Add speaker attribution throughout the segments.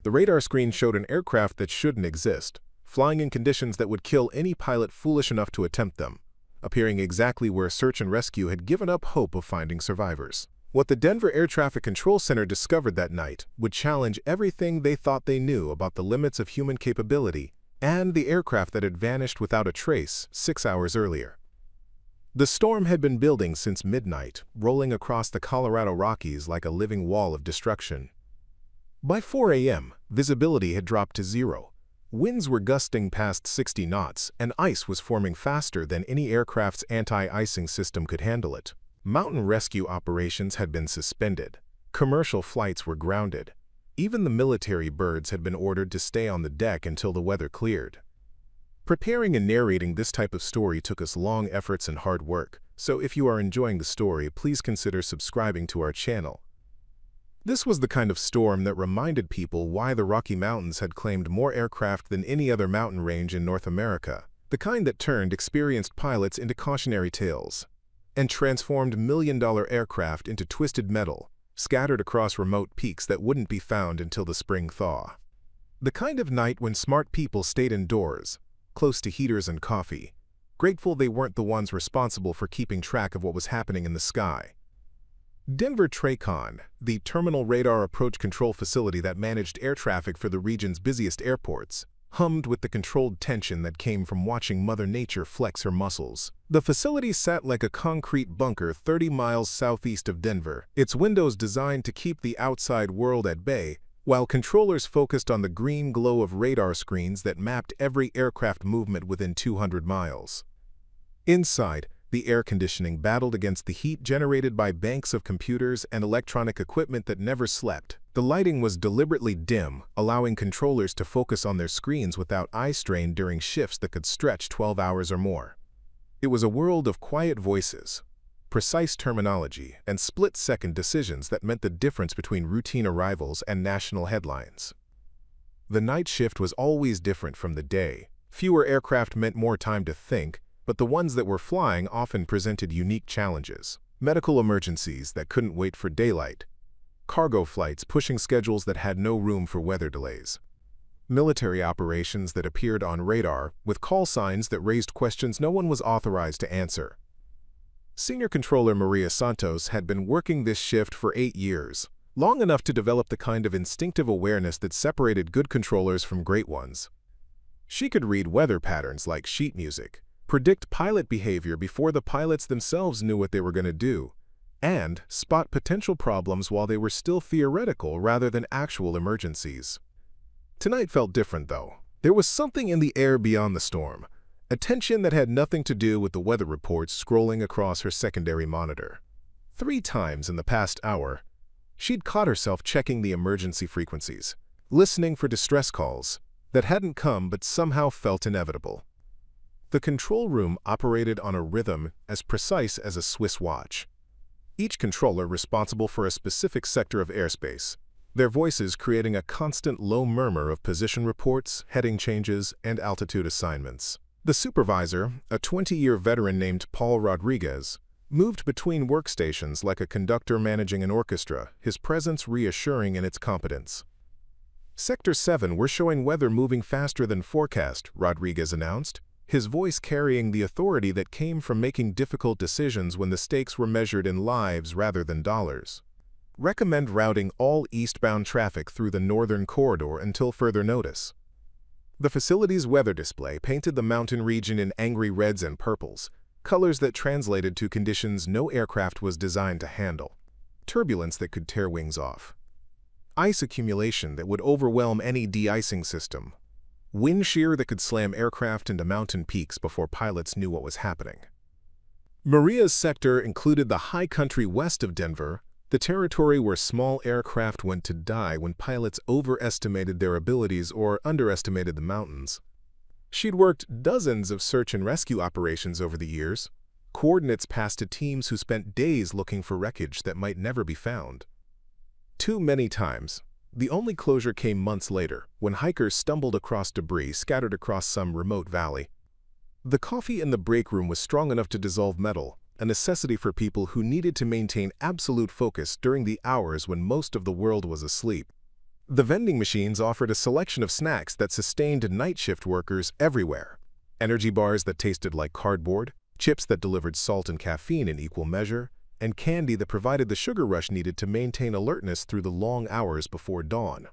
Speaker 1: The radar screen showed an aircraft that shouldn't exist, flying in conditions that would kill any pilot foolish enough to attempt them, appearing exactly where search and rescue had given up hope of finding survivors. What the Denver Air Traffic Control Center discovered that night would challenge everything they thought they knew about the limits of human capability and the aircraft that had vanished without a trace 6 hours earlier. The storm had been building since midnight, rolling across the Colorado Rockies like a living wall of destruction. By 4 a.m., visibility had dropped to zero. Winds were gusting past 60 knots, and ice was forming faster than any aircraft's anti-icing system could handle it. Mountain rescue operations had been suspended. Commercial flights were grounded. Even the military birds had been ordered to stay on the deck until the weather cleared. Preparing and narrating this type of story took us long efforts and hard work, so if you are enjoying the story, please consider subscribing to our channel. This was the kind of storm that reminded people why the Rocky Mountains had claimed more aircraft than any other mountain range in North America, the kind that turned experienced pilots into cautionary tales and transformed million-dollar aircraft into twisted metal, scattered across remote peaks that wouldn't be found until the spring thaw. The kind of night when smart people stayed indoors, close to heaters and coffee, grateful they weren't the ones responsible for keeping track of what was happening in the sky. Denver TRACON, the terminal radar approach control facility that managed air traffic for the region's busiest airports, hummed with the controlled tension that came from watching Mother Nature flex her muscles. The facility sat like a concrete bunker 30 miles southeast of Denver, its windows designed to keep the outside world at bay, while controllers focused on the green glow of radar screens that mapped every aircraft movement within 200 miles. Inside, the air conditioning battled against the heat generated by banks of computers and electronic equipment that never slept. The lighting was deliberately dim, allowing controllers to focus on their screens without eye strain during shifts that could stretch 12 hours or more. It was a world of quiet voices, precise terminology, and split-second decisions that meant the difference between routine arrivals and national headlines. The night shift was always different from the day. Fewer aircraft meant more time to think, but the ones that were flying often presented unique challenges. Medical emergencies that couldn't wait for daylight. Cargo flights pushing schedules that had no room for weather delays. Military operations that appeared on radar with call signs that raised questions no one was authorized to answer. Senior Controller Maria Santos had been working this shift for 8 years, long enough to develop the kind of instinctive awareness that separated good controllers from great ones. She could read weather patterns like sheet music, predict pilot behavior before the pilots themselves knew what they were going to do, and spot potential problems while they were still theoretical rather than actual emergencies. Tonight felt different, though. There was something in the air beyond the storm, a tension that had nothing to do with the weather reports scrolling across her secondary monitor. 3 times in the past hour, she'd caught herself checking the emergency frequencies, listening for distress calls that hadn't come but somehow felt inevitable. The control room operated on a rhythm as precise as a Swiss watch. Each controller responsible for a specific sector of airspace, their voices creating a constant low murmur of position reports, heading changes, and altitude assignments. The supervisor, a 20-year veteran named Paul Rodriguez, moved between workstations like a conductor managing an orchestra, his presence reassuring in its competence. Sector 7, we're showing weather moving faster than forecast, Rodriguez announced, his voice carrying the authority that came from making difficult decisions when the stakes were measured in lives rather than dollars. Recommend routing all eastbound traffic through the northern corridor until further notice. The facility's weather display painted the mountain region in angry reds and purples, colors that translated to conditions no aircraft was designed to handle. Turbulence that could tear wings off. Ice accumulation that would overwhelm any de-icing system. Wind shear that could slam aircraft into mountain peaks before pilots knew what was happening. Maria's sector included the high country west of Denver, the territory where small aircraft went to die when pilots overestimated their abilities or underestimated the mountains. She'd worked dozens of search and rescue operations over the years, coordinates passed to teams who spent days looking for wreckage that might never be found. Too many times, the only closure came months later, when hikers stumbled across debris scattered across some remote valley. The coffee in the break room was strong enough to dissolve metal, a necessity for people who needed to maintain absolute focus during the hours when most of the world was asleep. The vending machines offered a selection of snacks that sustained night shift workers everywhere. Energy bars that tasted like cardboard, chips that delivered salt and caffeine in equal measure, and candy that provided the sugar rush needed to maintain alertness through the long hours before dawn.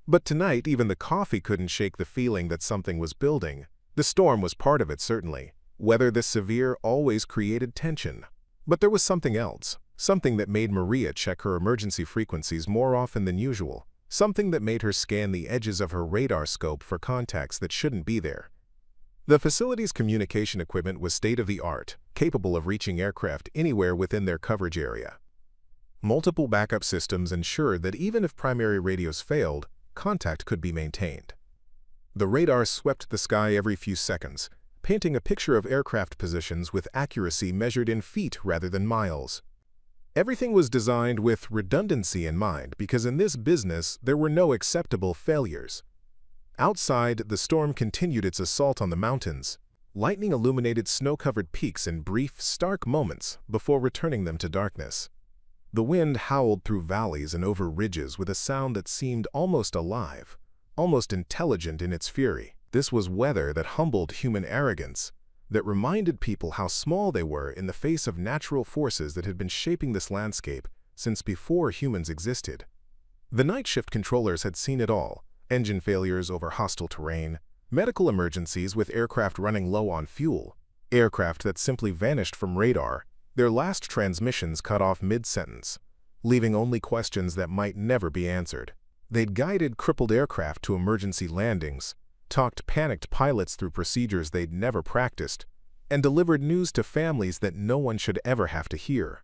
Speaker 1: But tonight, even the coffee couldn't shake the feeling that something was building. The storm was part of it, certainly. Weather this severe always created tension. But there was something else, something that made Maria check her emergency frequencies more often than usual, something that made her scan the edges of her radar scope for contacts that shouldn't be there. The facility's communication equipment was state-of-the-art, capable of reaching aircraft anywhere within their coverage area. Multiple backup systems ensured that even if primary radios failed, contact could be maintained. The radar swept the sky every few seconds, painting a picture of aircraft positions with accuracy measured in feet rather than miles. Everything was designed with redundancy in mind because in this business there were no acceptable failures. Outside, the storm continued its assault on the mountains. Lightning illuminated snow-covered peaks in brief, stark moments before returning them to darkness. The wind howled through valleys and over ridges with a sound that seemed almost alive, almost intelligent in its fury. This was weather that humbled human arrogance, that reminded people how small they were in the face of natural forces that had been shaping this landscape since before humans existed. The night shift controllers had seen it all: engine failures over hostile terrain, medical emergencies with aircraft running low on fuel, aircraft that simply vanished from radar, their last transmissions cut off mid-sentence, leaving only questions that might never be answered. They'd guided crippled aircraft to emergency landings, talked panicked pilots through procedures they'd never practiced, and delivered news to families that no one should ever have to hear.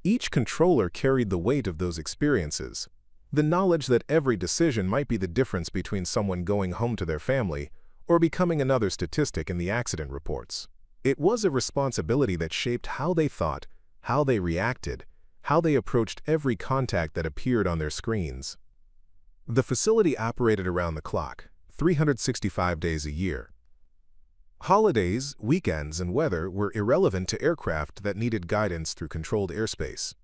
Speaker 1: Each controller carried the weight of those experiences, the knowledge that every decision might be the difference between someone going home to their family or becoming another statistic in the accident reports. It was a responsibility that shaped how they thought, how they reacted, how they approached every contact that appeared on their screens. The facility operated around the clock, 365 days a year. Holidays, weekends, and weather were irrelevant to aircraft that needed guidance through controlled airspace.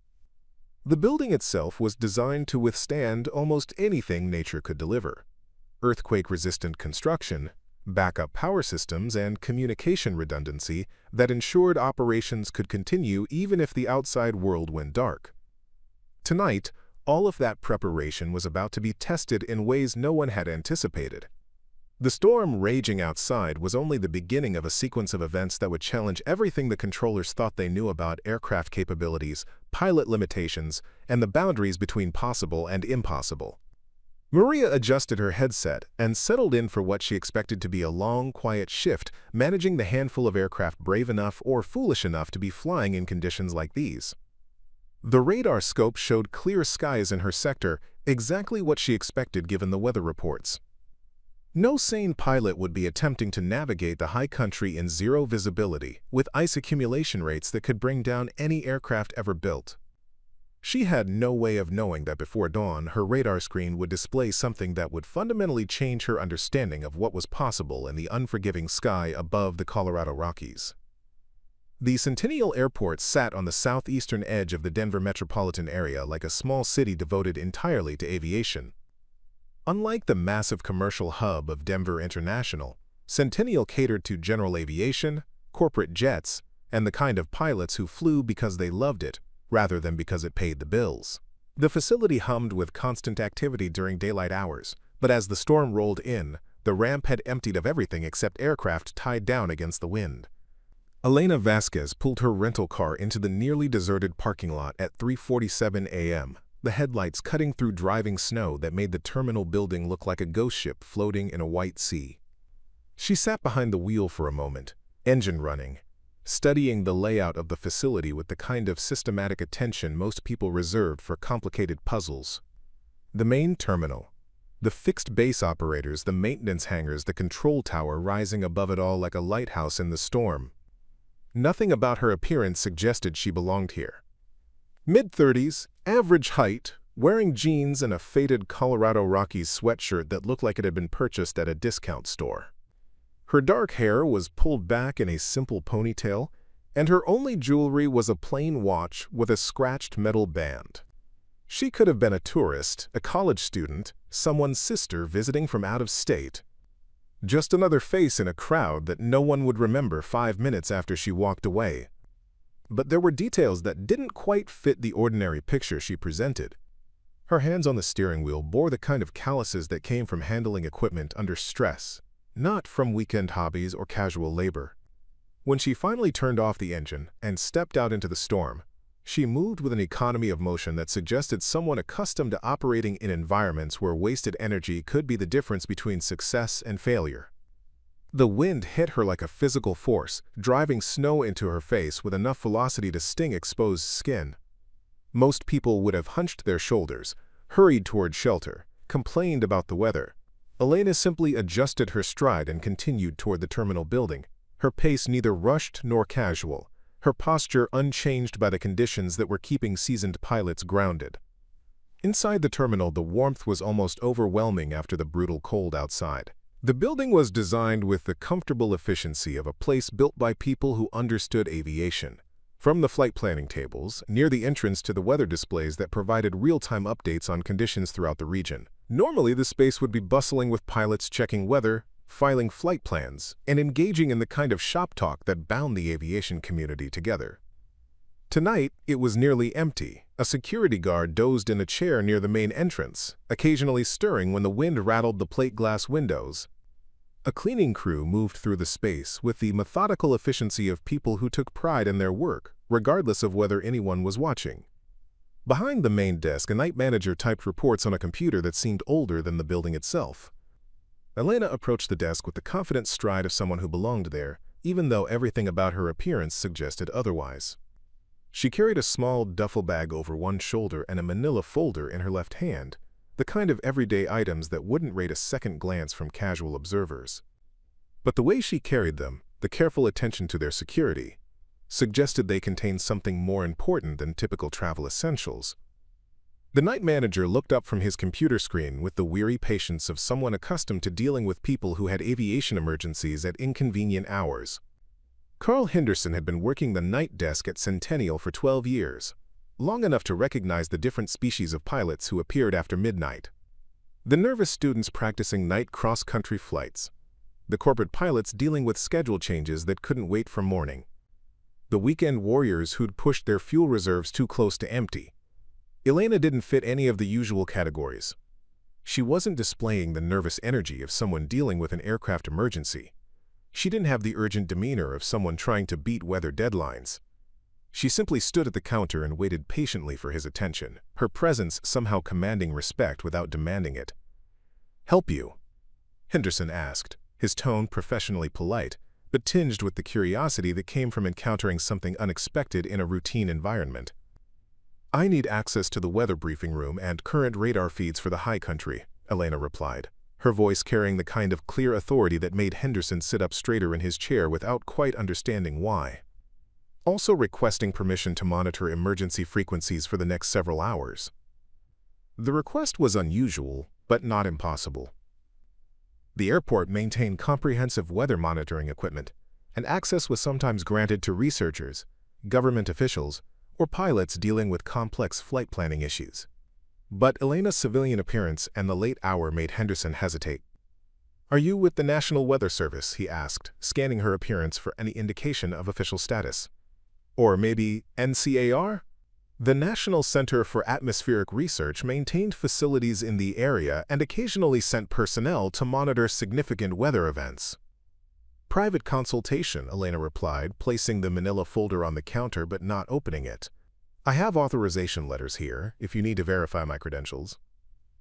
Speaker 1: The building itself was designed to withstand almost anything nature could deliver: earthquake-resistant construction, backup power systems, and communication redundancy that ensured operations could continue even if the outside world went dark. Tonight, all of that preparation was about to be tested in ways no one had anticipated. The storm raging outside was only the beginning of a sequence of events that would challenge everything the controllers thought they knew about aircraft capabilities, pilot limitations, and the boundaries between possible and impossible. Maria adjusted her headset and settled in for what she expected to be a long, quiet shift, managing the handful of aircraft brave enough or foolish enough to be flying in conditions like these. The radar scope showed clear skies in her sector, exactly what she expected given the weather reports. No sane pilot would be attempting to navigate the high country in zero visibility, with ice accumulation rates that could bring down any aircraft ever built. She had no way of knowing that before dawn, her radar screen would display something that would fundamentally change her understanding of what was possible in the unforgiving sky above the Colorado Rockies. The Centennial Airport sat on the southeastern edge of the Denver metropolitan area like a small city devoted entirely to aviation. Unlike the massive commercial hub of Denver International, Centennial catered to general aviation, corporate jets, and the kind of pilots who flew because they loved it, rather than because it paid the bills. The facility hummed with constant activity during daylight hours, but as the storm rolled in, the ramp had emptied of everything except aircraft tied down against the wind. Elena Vasquez pulled her rental car into the nearly deserted parking lot at 3:47 a.m., the headlights cutting through driving snow that made the terminal building look like a ghost ship floating in a white sea. She sat behind the wheel for a moment, engine running, studying the layout of the facility with the kind of systematic attention most people reserved for complicated puzzles. The main terminal, the fixed base operators, the maintenance hangars, the control tower rising above it all like a lighthouse in the storm. Nothing about her appearance suggested she belonged here. Mid-30s, average height, wearing jeans and a faded Colorado Rockies sweatshirt that looked like it had been purchased at a discount store. Her dark hair was pulled back in a simple ponytail, and her only jewelry was a plain watch with a scratched metal band. She could have been a tourist, a college student, someone's sister visiting from out of state. Just another face in a crowd that no one would remember 5 minutes after she walked away. But there were details that didn't quite fit the ordinary picture she presented. Her hands on the steering wheel bore the kind of calluses that came from handling equipment under stress, not from weekend hobbies or casual labor. When she finally turned off the engine and stepped out into the storm, she moved with an economy of motion that suggested someone accustomed to operating in environments where wasted energy could be the difference between success and failure. The wind hit her like a physical force, driving snow into her face with enough velocity to sting exposed skin. Most people would have hunched their shoulders, hurried toward shelter, complained about the weather. Elena simply adjusted her stride and continued toward the terminal building, her pace neither rushed nor casual, her posture unchanged by the conditions that were keeping seasoned pilots grounded. Inside the terminal, the warmth was almost overwhelming after the brutal cold outside. The building was designed with the comfortable efficiency of a place built by people who understood aviation. From the flight planning tables, near the entrance to the weather displays that provided real-time updates on conditions throughout the region. Normally, the space would be bustling with pilots checking weather, filing flight plans, and engaging in the kind of shop talk that bound the aviation community together. Tonight, it was nearly empty. A security guard dozed in a chair near the main entrance, occasionally stirring when the wind rattled the plate glass windows. A cleaning crew moved through the space with the methodical efficiency of people who took pride in their work, regardless of whether anyone was watching. Behind the main desk, a night manager typed reports on a computer that seemed older than the building itself. Elena approached the desk with the confident stride of someone who belonged there, even though everything about her appearance suggested otherwise. She carried a small duffel bag over one shoulder and a manila folder in her left hand, the kind of everyday items that wouldn't rate a second glance from casual observers. But the way she carried them, the careful attention to their security, suggested they contained something more important than typical travel essentials. The night manager looked up from his computer screen with the weary patience of someone accustomed to dealing with people who had aviation emergencies at inconvenient hours. Carl Henderson had been working the night desk at Centennial for 12 years, long enough to recognize the different species of pilots who appeared after midnight. The nervous students practicing night cross-country flights, the corporate pilots dealing with schedule changes that couldn't wait for morning, the weekend warriors who'd pushed their fuel reserves too close to empty. Elena didn't fit any of the usual categories. She wasn't displaying the nervous energy of someone dealing with an aircraft emergency. She didn't have the urgent demeanor of someone trying to beat weather deadlines. She simply stood at the counter and waited patiently for his attention, her presence somehow commanding respect without demanding it. "Help you?" Henderson asked, his tone professionally polite, but tinged with the curiosity that came from encountering something unexpected in a routine environment. "I need access to the weather briefing room and current radar feeds for the high country," Elena replied, her voice carrying the kind of clear authority that made Henderson sit up straighter in his chair without quite understanding why. "Also requesting permission to monitor emergency frequencies for the next several hours." The request was unusual, but not impossible. The airport maintained comprehensive weather monitoring equipment, and access was sometimes granted to researchers, government officials, or pilots dealing with complex flight planning issues. But Elena's civilian appearance and the late hour made Henderson hesitate. "Are you with the National Weather Service?" he asked, scanning her appearance for any indication of official status. "Or maybe NCAR?" The National Center for Atmospheric Research maintained facilities in the area and occasionally sent personnel to monitor significant weather events. "Private consultation," Elena replied, placing the manila folder on the counter but not opening it. "I have authorization letters here, if you need to verify my credentials."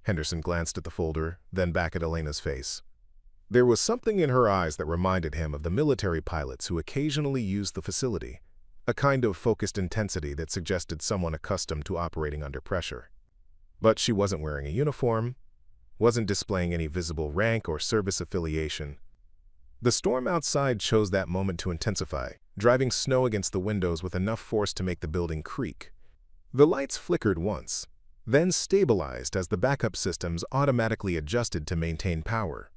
Speaker 1: Henderson glanced at the folder, then back at Elena's face. There was something in her eyes that reminded him of the military pilots who occasionally used the facility, a kind of focused intensity that suggested someone accustomed to operating under pressure. But she wasn't wearing a uniform, wasn't displaying any visible rank or service affiliation. The storm outside chose that moment to intensify, driving snow against the windows with enough force to make the building creak. The lights flickered once, then stabilized as the backup systems automatically adjusted to maintain power.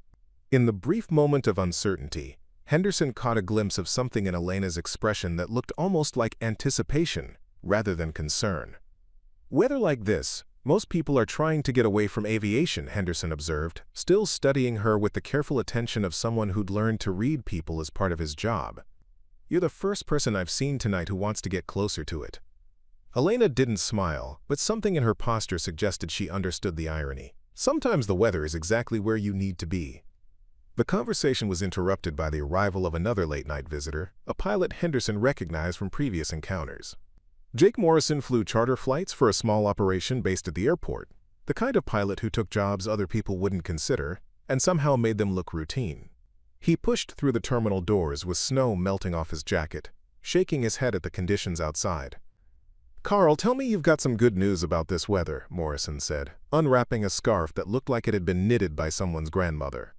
Speaker 1: In the brief moment of uncertainty, Henderson caught a glimpse of something in Elena's expression that looked almost like anticipation rather than concern. Weather like this, Most people are trying to get away from aviation, Henderson observed, still studying her with the careful attention of someone who'd learned to read people as part of his job. You're the first person I've seen tonight who wants to get closer to it. Elena didn't smile, but something in her posture suggested she understood the irony. Sometimes the weather is exactly where you need to be. The conversation was interrupted by the arrival of another late-night visitor, a pilot Henderson recognized from previous encounters. Jake Morrison flew charter flights for a small operation based at the airport, the kind of pilot who took jobs other people wouldn't consider and somehow made them look routine. He pushed through the terminal doors with snow melting off his jacket, shaking his head at the conditions outside. "Carl, tell me you've got some good news about this weather," Morrison said, unwrapping a scarf that looked like it had been knitted by someone's grandmother.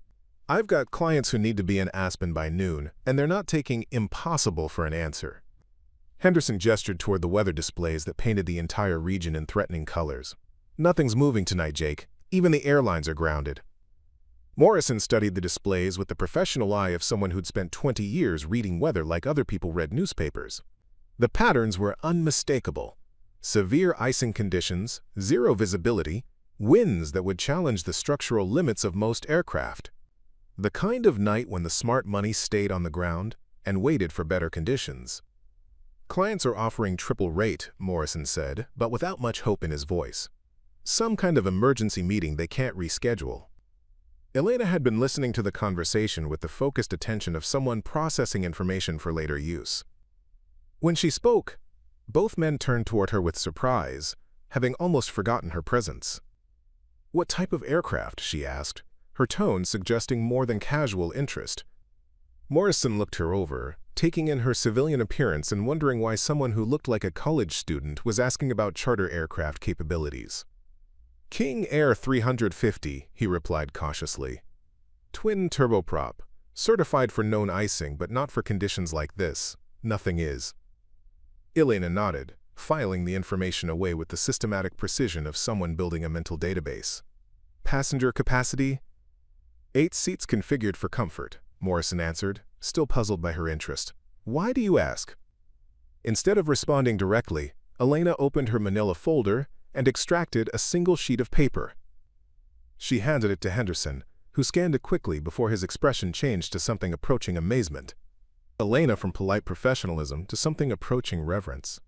Speaker 1: "I've got clients who need to be in Aspen by noon, and they're not taking impossible for an answer." Henderson gestured toward the weather displays that painted the entire region in threatening colors. "Nothing's moving tonight, Jake. Even the airlines are grounded." Morrison studied the displays with the professional eye of someone who'd spent 20 years reading weather like other people read newspapers. The patterns were unmistakable. Severe icing conditions, zero visibility, winds that would challenge the structural limits of most aircraft. The kind of night when the smart money stayed on the ground and waited for better conditions. "Clients are offering triple rate," Morrison said, but without much hope in his voice. "Some kind of emergency meeting they can't reschedule." Elena had been listening to the conversation with the focused attention of someone processing information for later use. When she spoke, both men turned toward her with surprise, having almost forgotten her presence. "What type of aircraft?" she asked, her tone suggesting more than casual interest. Morrison looked her over, taking in her civilian appearance and wondering why someone who looked like a college student was asking about charter aircraft capabilities. "King Air 350, he replied cautiously. "Twin turboprop, certified for known icing but not for conditions like this. Nothing is." Elena nodded, filing the information away with the systematic precision of someone building a mental database. "Passenger capacity?" 8 seats configured for comfort, Morrison answered, still puzzled by her interest. "Why do you ask?" Instead of responding directly, Elena opened her manila folder and extracted a single sheet of paper. She handed it to Henderson, who scanned it quickly before his expression changed to something approaching amazement. Elena from polite professionalism to something approaching reverence.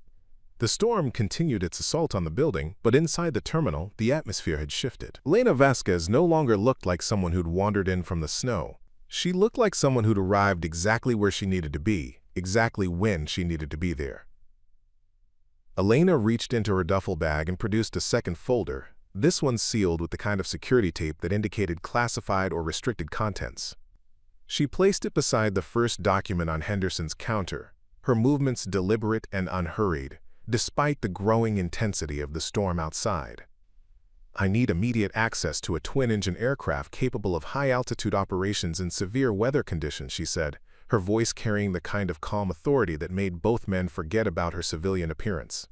Speaker 1: The storm continued its assault on the building, but inside the terminal, the atmosphere had shifted. Elena Vasquez no longer looked like someone who'd wandered in from the snow. She looked like someone who'd arrived exactly where she needed to be, exactly when she needed to be there. Elena reached into her duffel bag and produced a second folder, this one sealed with the kind of security tape that indicated classified or restricted contents. She placed it beside the first document on Henderson's counter, her movements deliberate and unhurried, despite the growing intensity of the storm outside. "I need immediate access to a twin-engine aircraft capable of high-altitude operations in severe weather conditions," she said, her voice carrying the kind of calm authority that made both men forget about her civilian appearance.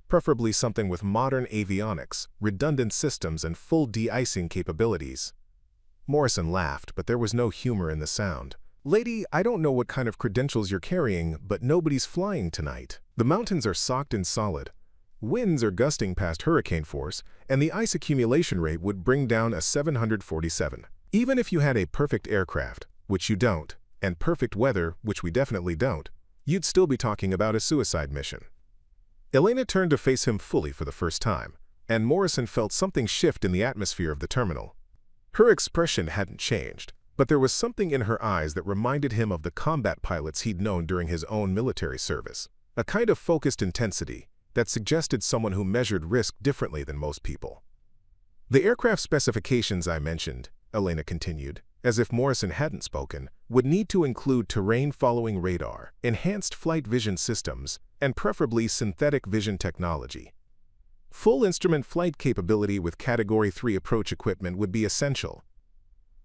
Speaker 1: "Preferably something with modern avionics, redundant systems, and full de-icing capabilities." Morrison laughed, but there was no humor in the sound. "Lady, I don't know what kind of credentials you're carrying, but nobody's flying tonight. The mountains are socked and solid. Winds are gusting past hurricane force, and the ice accumulation rate would bring down a 747. Even if you had a perfect aircraft, which you don't, and perfect weather, which we definitely don't, you'd still be talking about a suicide mission." Elena turned to face him fully for the first time, and Morrison felt something shift in the atmosphere of the terminal. Her expression hadn't changed, but there was something in her eyes that reminded him of the combat pilots he'd known during his own military service, a kind of focused intensity that suggested someone who measured risk differently than most people. "The aircraft specifications I mentioned," Elena continued, as if Morrison hadn't spoken, "would need to include terrain-following radar, enhanced flight vision systems, and preferably synthetic vision technology. Full instrument flight capability with Category 3 approach equipment would be essential."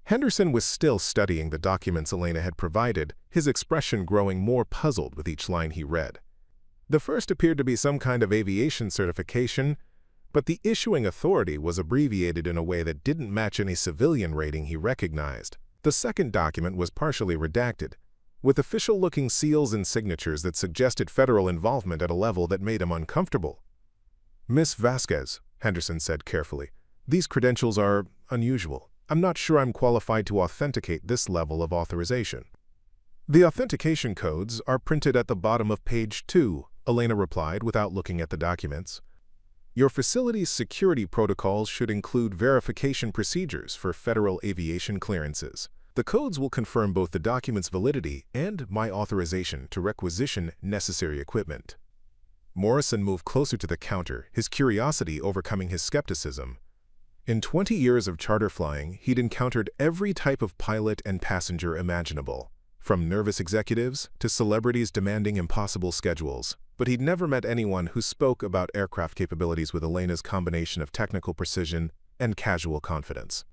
Speaker 1: Henderson was still studying the documents Elena had provided, his expression growing more puzzled with each line he read. The first appeared to be some kind of aviation certification, but the issuing authority was abbreviated in a way that didn't match any civilian rating he recognized. The second document was partially redacted, with official-looking seals and signatures that suggested federal involvement at a level that made him uncomfortable. "Miss Vasquez," Henderson said carefully. "These credentials are unusual. I'm not sure I'm qualified to authenticate this level of authorization." "The authentication codes are printed at the bottom of page 2, Elena replied without looking at the documents. "Your facility's security protocols should include verification procedures for federal aviation clearances. The codes will confirm both the document's validity and my authorization to requisition necessary equipment." Morrison moved closer to the counter, his curiosity overcoming his skepticism. In 20 years of charter flying, he'd encountered every type of pilot and passenger imaginable, from nervous executives to celebrities demanding impossible schedules. But he'd never met anyone who spoke about aircraft capabilities with Elena's combination of technical precision and casual confidence.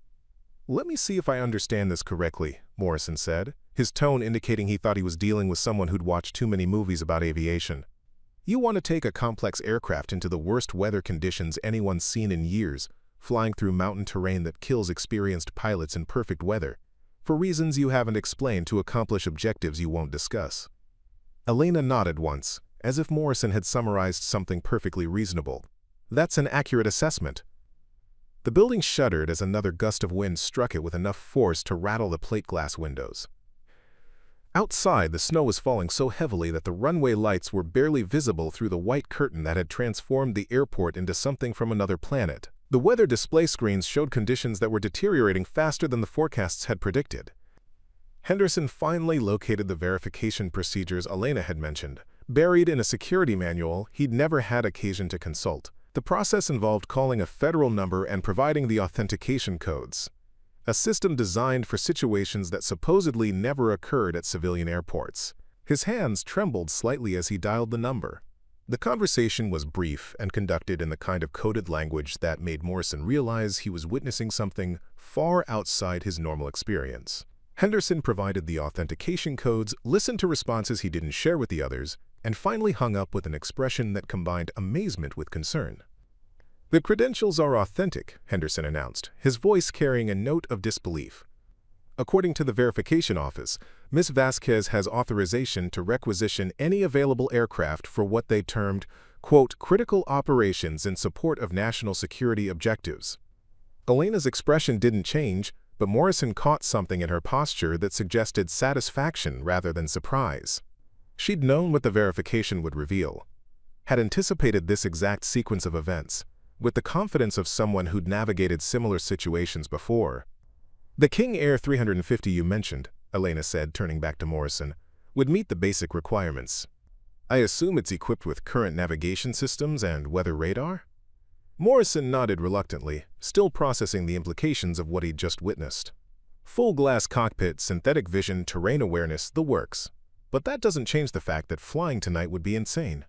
Speaker 1: "Let me see if I understand this correctly," Morrison said, his tone indicating he thought he was dealing with someone who'd watched too many movies about aviation. "You want to take a complex aircraft into the worst weather conditions anyone's seen in years, flying through mountain terrain that kills experienced pilots in perfect weather, for reasons you haven't explained to accomplish objectives you won't discuss." Elena nodded once, as if Morrison had summarized something perfectly reasonable. "That's an accurate assessment." The building shuddered as another gust of wind struck it with enough force to rattle the plate glass windows. Outside, the snow was falling so heavily that the runway lights were barely visible through the white curtain that had transformed the airport into something from another planet. The weather display screens showed conditions that were deteriorating faster than the forecasts had predicted. Henderson finally located the verification procedures Elena had mentioned, buried in a security manual he'd never had occasion to consult. The process involved calling a federal number and providing the authentication codes, a system designed for situations that supposedly never occurred at civilian airports. His hands trembled slightly as he dialed the number. The conversation was brief and conducted in the kind of coded language that made Morrison realize he was witnessing something far outside his normal experience. Henderson provided the authentication codes, listened to responses he didn't share with the others, and finally hung up with an expression that combined amazement with concern. "The credentials are authentic," Henderson announced, his voice carrying a note of disbelief. "According to the verification office, Ms. Vasquez has authorization to requisition any available aircraft for what they termed, quote, critical operations in support of national security objectives." Elena's expression didn't change, but Morrison caught something in her posture that suggested satisfaction rather than surprise. She'd known what the verification would reveal, had anticipated this exact sequence of events, with the confidence of someone who'd navigated similar situations before. "The King Air 350 you mentioned," Elena said, turning back to Morrison, "would meet the basic requirements. I assume it's equipped with current navigation systems and weather radar?" Morrison nodded reluctantly, still processing the implications of what he'd just witnessed. "Full glass cockpit, synthetic vision, terrain awareness, the works. But that doesn't change the fact that flying tonight would be insane.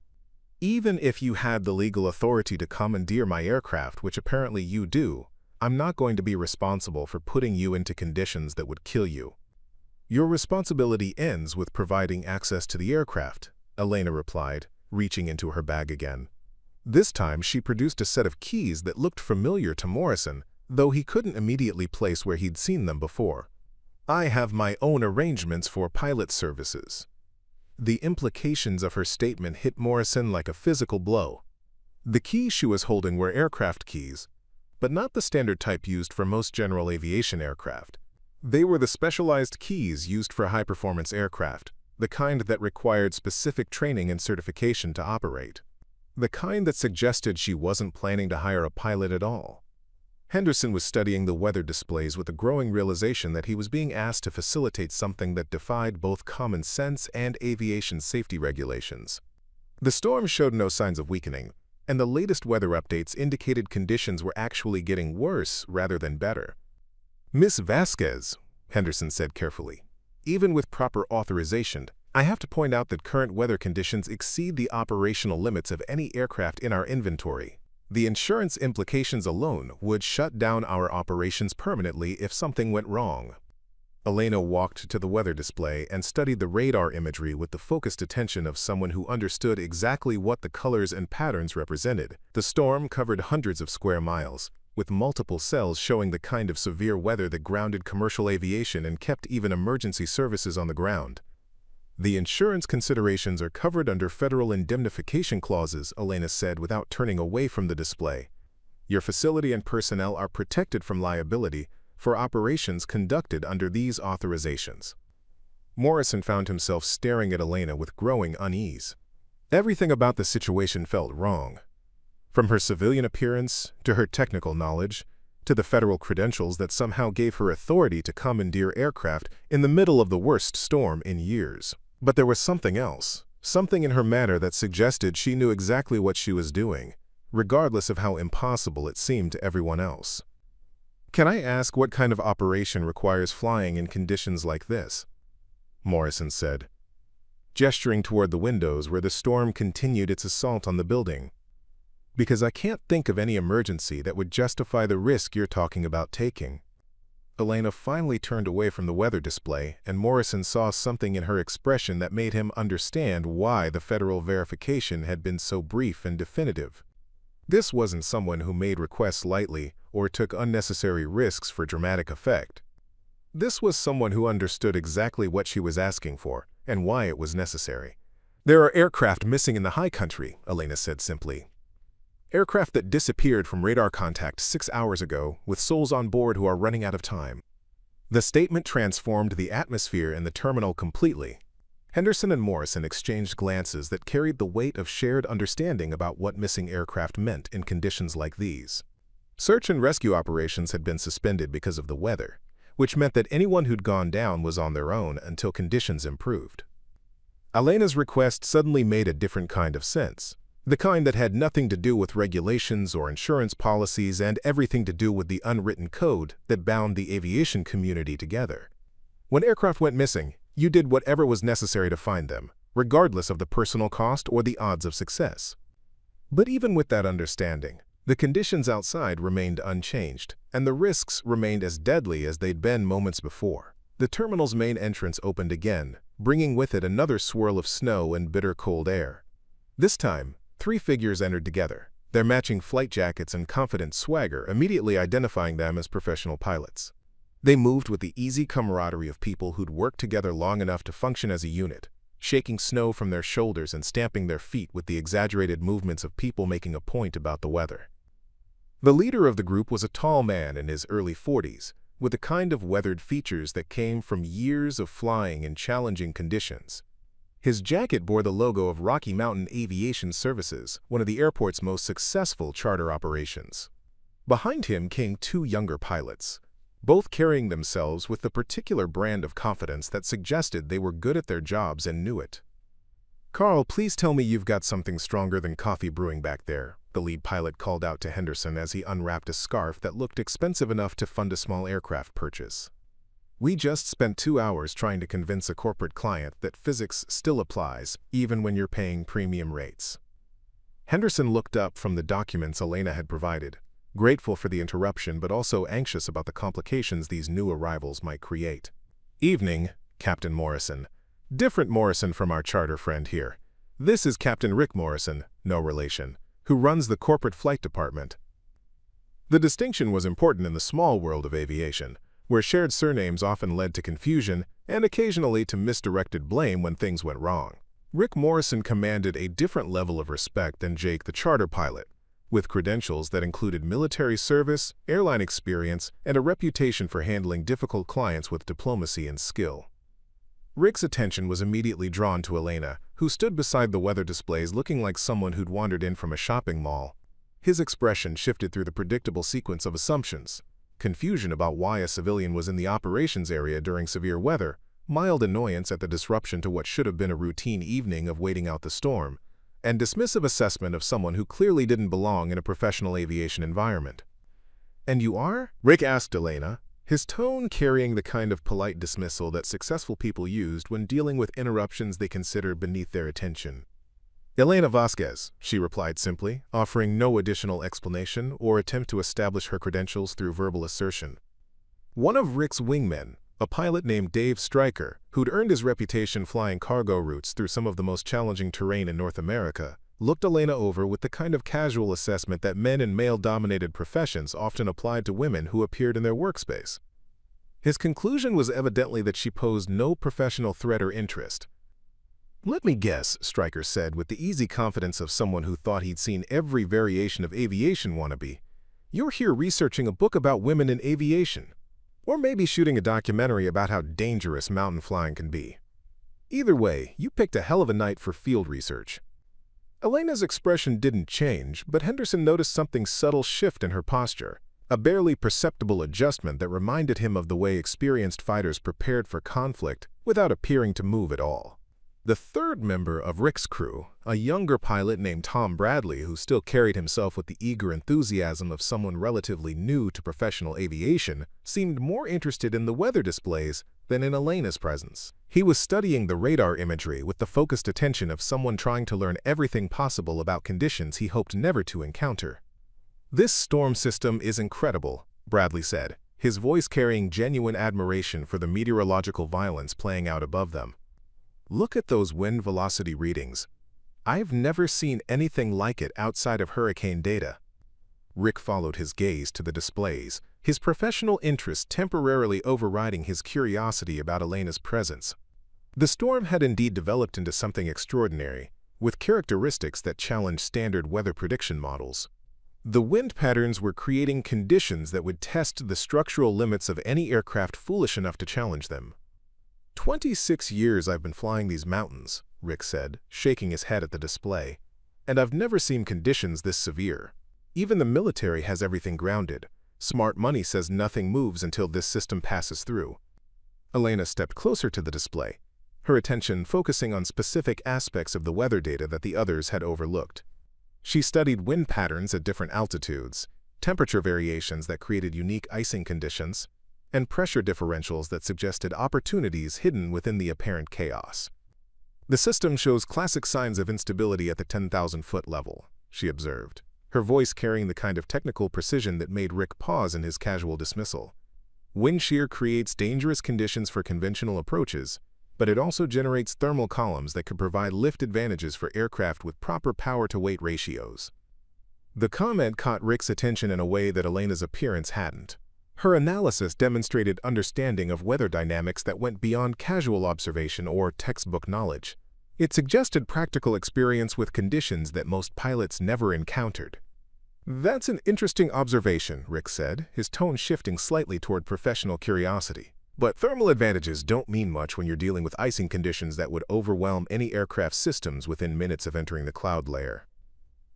Speaker 1: Even if you had the legal authority to commandeer my aircraft, which apparently you do, I'm not going to be responsible for putting you into conditions that would kill you. Your responsibility ends with providing access to the aircraft," Elena replied, reaching into her bag again. This time she produced a set of keys that looked familiar to Morrison, though he couldn't immediately place where he'd seen them before. "I have my own arrangements for pilot services." The implications of her statement hit Morrison like a physical blow. The keys she was holding were aircraft keys, but not the standard type used for most general aviation aircraft. They were the specialized keys used for high-performance aircraft, the kind that required specific training and certification to operate. The kind that suggested she wasn't planning to hire a pilot at all. Henderson was studying the weather displays with a growing realization that he was being asked to facilitate something that defied both common sense and aviation safety regulations. The storm showed no signs of weakening, and the latest weather updates indicated conditions were actually getting worse rather than better. "Miss Vasquez," Henderson said carefully, "even with proper authorization, I have to point out that current weather conditions exceed the operational limits of any aircraft in our inventory. The insurance implications alone would shut down our operations permanently if something went wrong." Elena walked to the weather display and studied the radar imagery with the focused attention of someone who understood exactly what the colors and patterns represented. The storm covered hundreds of square miles, with multiple cells showing the kind of severe weather that grounded commercial aviation and kept even emergency services on the ground. "The insurance considerations are covered under federal indemnification clauses," Elena said without turning away from the display. Your facility and personnel are protected from liability for operations conducted under these authorizations. Morrison found himself staring at Elena with growing unease. Everything about the situation felt wrong. From her civilian appearance, to her technical knowledge, to the federal credentials that somehow gave her authority to commandeer aircraft in the middle of the worst storm in years. But there was something else, something in her manner that suggested she knew exactly what she was doing, regardless of how impossible it seemed to everyone else. "Can I ask what kind of operation requires flying in conditions like this?" Morrison said, gesturing toward the windows where the storm continued its assault on the building. "Because I can't think of any emergency that would justify the risk you're talking about taking." Elena finally turned away from the weather display, and Morrison saw something in her expression that made him understand why the federal verification had been so brief and definitive. This wasn't someone who made requests lightly or took unnecessary risks for dramatic effect. This was someone who understood exactly what she was asking for and why it was necessary. "There are aircraft missing in the high country," Elena said simply. "Aircraft that disappeared from radar contact 6 hours ago with souls on board who are running out of time." The statement transformed the atmosphere in the terminal completely. Henderson and Morrison exchanged glances that carried the weight of shared understanding about what missing aircraft meant in conditions like these. Search and rescue operations had been suspended because of the weather, which meant that anyone who'd gone down was on their own until conditions improved. Elena's request suddenly made a different kind of sense. The kind that had nothing to do with regulations or insurance policies and everything to do with the unwritten code that bound the aviation community together. When aircraft went missing, you did whatever was necessary to find them, regardless of the personal cost or the odds of success. But even with that understanding, the conditions outside remained unchanged, and the risks remained as deadly as they'd been moments before. The terminal's main entrance opened again, bringing with it another swirl of snow and bitter cold air. This time, 3 figures entered together, their matching flight jackets and confident swagger immediately identifying them as professional pilots. They moved with the easy camaraderie of people who'd worked together long enough to function as a unit, shaking snow from their shoulders and stamping their feet with the exaggerated movements of people making a point about the weather. The leader of the group was a tall man in his early 40s, with the kind of weathered features that came from years of flying in challenging conditions. His jacket bore the logo of Rocky Mountain Aviation Services, one of the airport's most successful charter operations. Behind him came 2 younger pilots, both carrying themselves with the particular brand of confidence that suggested they were good at their jobs and knew it. "Carl, please tell me you've got something stronger than coffee brewing back there," the lead pilot called out to Henderson as he unwrapped a scarf that looked expensive enough to fund a small aircraft purchase. "We just spent 2 hours trying to convince a corporate client that physics still applies, even when you're paying premium rates." Henderson looked up from the documents Elena had provided, grateful for the interruption but also anxious about the complications these new arrivals might create. "Evening, Captain Morrison. Different Morrison from our charter friend here. This is Captain Rick Morrison, no relation, who runs the corporate flight department." The distinction was important in the small world of aviation, where shared surnames often led to confusion and occasionally to misdirected blame when things went wrong. Rick Morrison commanded a different level of respect than Jake the charter pilot, with credentials that included military service, airline experience, and a reputation for handling difficult clients with diplomacy and skill. Rick's attention was immediately drawn to Elena, who stood beside the weather displays looking like someone who'd wandered in from a shopping mall. His expression shifted through the predictable sequence of assumptions: confusion about why a civilian was in the operations area during severe weather, mild annoyance at the disruption to what should have been a routine evening of waiting out the storm, and dismissive assessment of someone who clearly didn't belong in a professional aviation environment. "And you are?" Rick asked Elena, his tone carrying the kind of polite dismissal that successful people used when dealing with interruptions they considered beneath their attention. "Elena Vasquez," she replied simply, offering no additional explanation or attempt to establish her credentials through verbal assertion. One of Rick's wingmen, a pilot named Dave Stryker, who'd earned his reputation flying cargo routes through some of the most challenging terrain in North America, looked Elena over with the kind of casual assessment that men in male-dominated professions often applied to women who appeared in their workspace. His conclusion was evidently that she posed no professional threat or interest. "Let me guess," Stryker said with the easy confidence of someone who thought he'd seen every variation of aviation wannabe. You're here researching a book about women in aviation, or maybe shooting a documentary about how dangerous mountain flying can be. Either way, you picked a hell of a night for field research. Elena's expression didn't change, but Henderson noticed something subtle shift in her posture, a barely perceptible adjustment that reminded him of the way experienced fighters prepared for conflict without appearing to move at all. The third member of Rick's crew, a younger pilot named Tom Bradley who still carried himself with the eager enthusiasm of someone relatively new to professional aviation, seemed more interested in the weather displays than in Elena's presence. He was studying the radar imagery with the focused attention of someone trying to learn everything possible about conditions he hoped never to encounter. "This storm system is incredible," Bradley said, his voice carrying genuine admiration for the meteorological violence playing out above them. "Look at those wind velocity readings. I've never seen anything like it outside of hurricane data." Rick followed his gaze to the displays, his professional interest temporarily overriding his curiosity about Elena's presence. The storm had indeed developed into something extraordinary, with characteristics that challenged standard weather prediction models. The wind patterns were creating conditions that would test the structural limits of any aircraft foolish enough to challenge them. 26 years I've been flying these mountains," Rick said, shaking his head at the display, "and I've never seen conditions this severe. Even the military has everything grounded. Smart money says nothing moves until this system passes through." Elena stepped closer to the display, her attention focusing on specific aspects of the weather data that the others had overlooked. She studied wind patterns at different altitudes, temperature variations that created unique icing conditions, and pressure differentials that suggested opportunities hidden within the apparent chaos. "The system shows classic signs of instability at the 10,000-foot level," she observed, her voice carrying the kind of technical precision that made Rick pause in his casual dismissal. "Wind shear creates dangerous conditions for conventional approaches, but it also generates thermal columns that could provide lift advantages for aircraft with proper power-to-weight ratios." The comment caught Rick's attention in a way that Elena's appearance hadn't. Her analysis demonstrated understanding of weather dynamics that went beyond casual observation or textbook knowledge. It suggested practical experience with conditions that most pilots never encountered. "That's an interesting observation," Rick said, his tone shifting slightly toward professional curiosity. "But thermal advantages don't mean much when you're dealing with icing conditions that would overwhelm any aircraft systems within minutes of entering the cloud layer."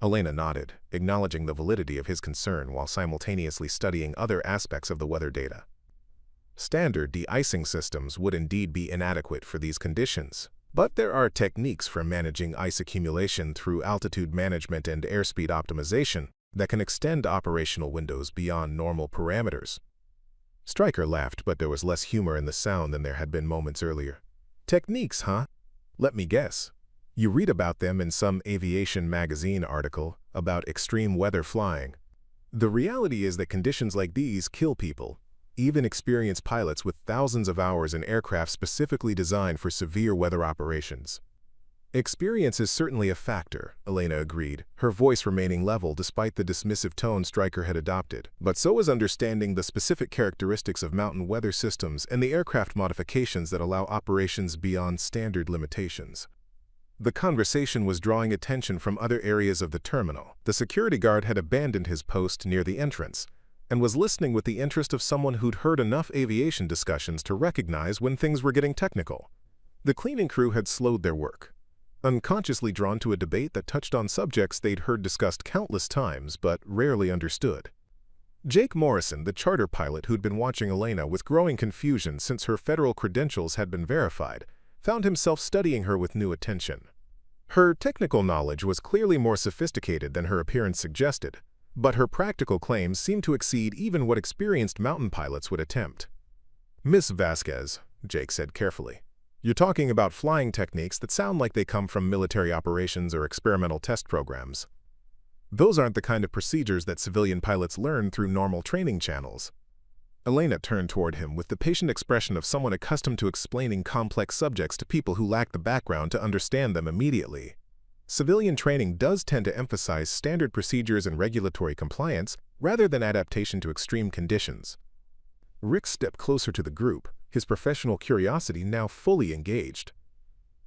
Speaker 1: Elena nodded, acknowledging the validity of his concern while simultaneously studying other aspects of the weather data. Standard de-icing systems would indeed be inadequate for these conditions, but there are techniques for managing ice accumulation through altitude management and airspeed optimization that can extend operational windows beyond normal parameters. Stryker laughed, but there was less humor in the sound than there had been moments earlier. "Techniques, huh? Let me guess. You read about them in some aviation magazine article about extreme weather flying. The reality is that conditions like these kill people, even experienced pilots with thousands of hours in aircraft specifically designed for severe weather operations." "Experience is certainly a factor," Elena agreed, her voice remaining level despite the dismissive tone Stryker had adopted. "But so is understanding the specific characteristics of mountain weather systems and the aircraft modifications that allow operations beyond standard limitations." The conversation was drawing attention from other areas of the terminal. The security guard had abandoned his post near the entrance and was listening with the interest of someone who'd heard enough aviation discussions to recognize when things were getting technical. The cleaning crew had slowed their work, unconsciously drawn to a debate that touched on subjects they'd heard discussed countless times but rarely understood. Jake Morrison, the charter pilot who'd been watching Elena with growing confusion since her federal credentials had been verified, found himself studying her with new attention. Her technical knowledge was clearly more sophisticated than her appearance suggested, but her practical claims seemed to exceed even what experienced mountain pilots would attempt. "Miss Vasquez," Jake said carefully, "you're talking about flying techniques that sound like they come from military operations or experimental test programs. Those aren't the kind of procedures that civilian pilots learn through normal training channels." Elena turned toward him with the patient expression of someone accustomed to explaining complex subjects to people who lack the background to understand them immediately. Civilian training does tend to emphasize standard procedures and regulatory compliance rather than adaptation to extreme conditions. Rick stepped closer to the group, his professional curiosity now fully engaged.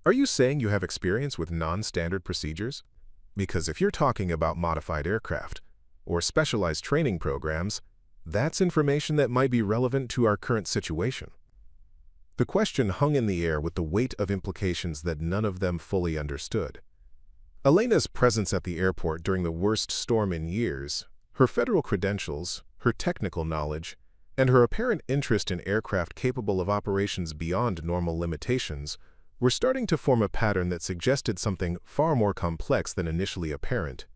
Speaker 1: "Are you saying you have experience with non-standard procedures? Because if you're talking about modified aircraft, or specialized training programs, that's information that might be relevant to our current situation. The question hung in the air with the weight of implications that none of them fully understood. Elena's presence at the airport during the worst storm in years, her federal credentials, her technical knowledge, and her apparent interest in aircraft capable of operations beyond normal limitations were starting to form a pattern that suggested something far more complex than initially apparent.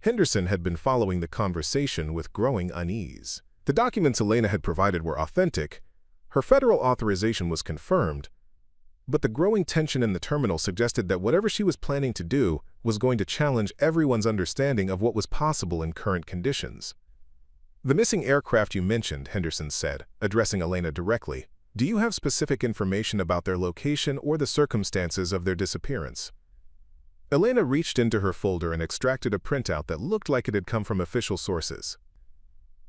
Speaker 1: Henderson had been following the conversation with growing unease. The documents Elena had provided were authentic, her federal authorization was confirmed, but the growing tension in the terminal suggested that whatever she was planning to do was going to challenge everyone's understanding of what was possible in current conditions. "The missing aircraft you mentioned," Henderson said, addressing Elena directly, "do you have specific information about their location or the circumstances of their disappearance?" Elena reached into her folder and extracted a printout that looked like it had come from official sources.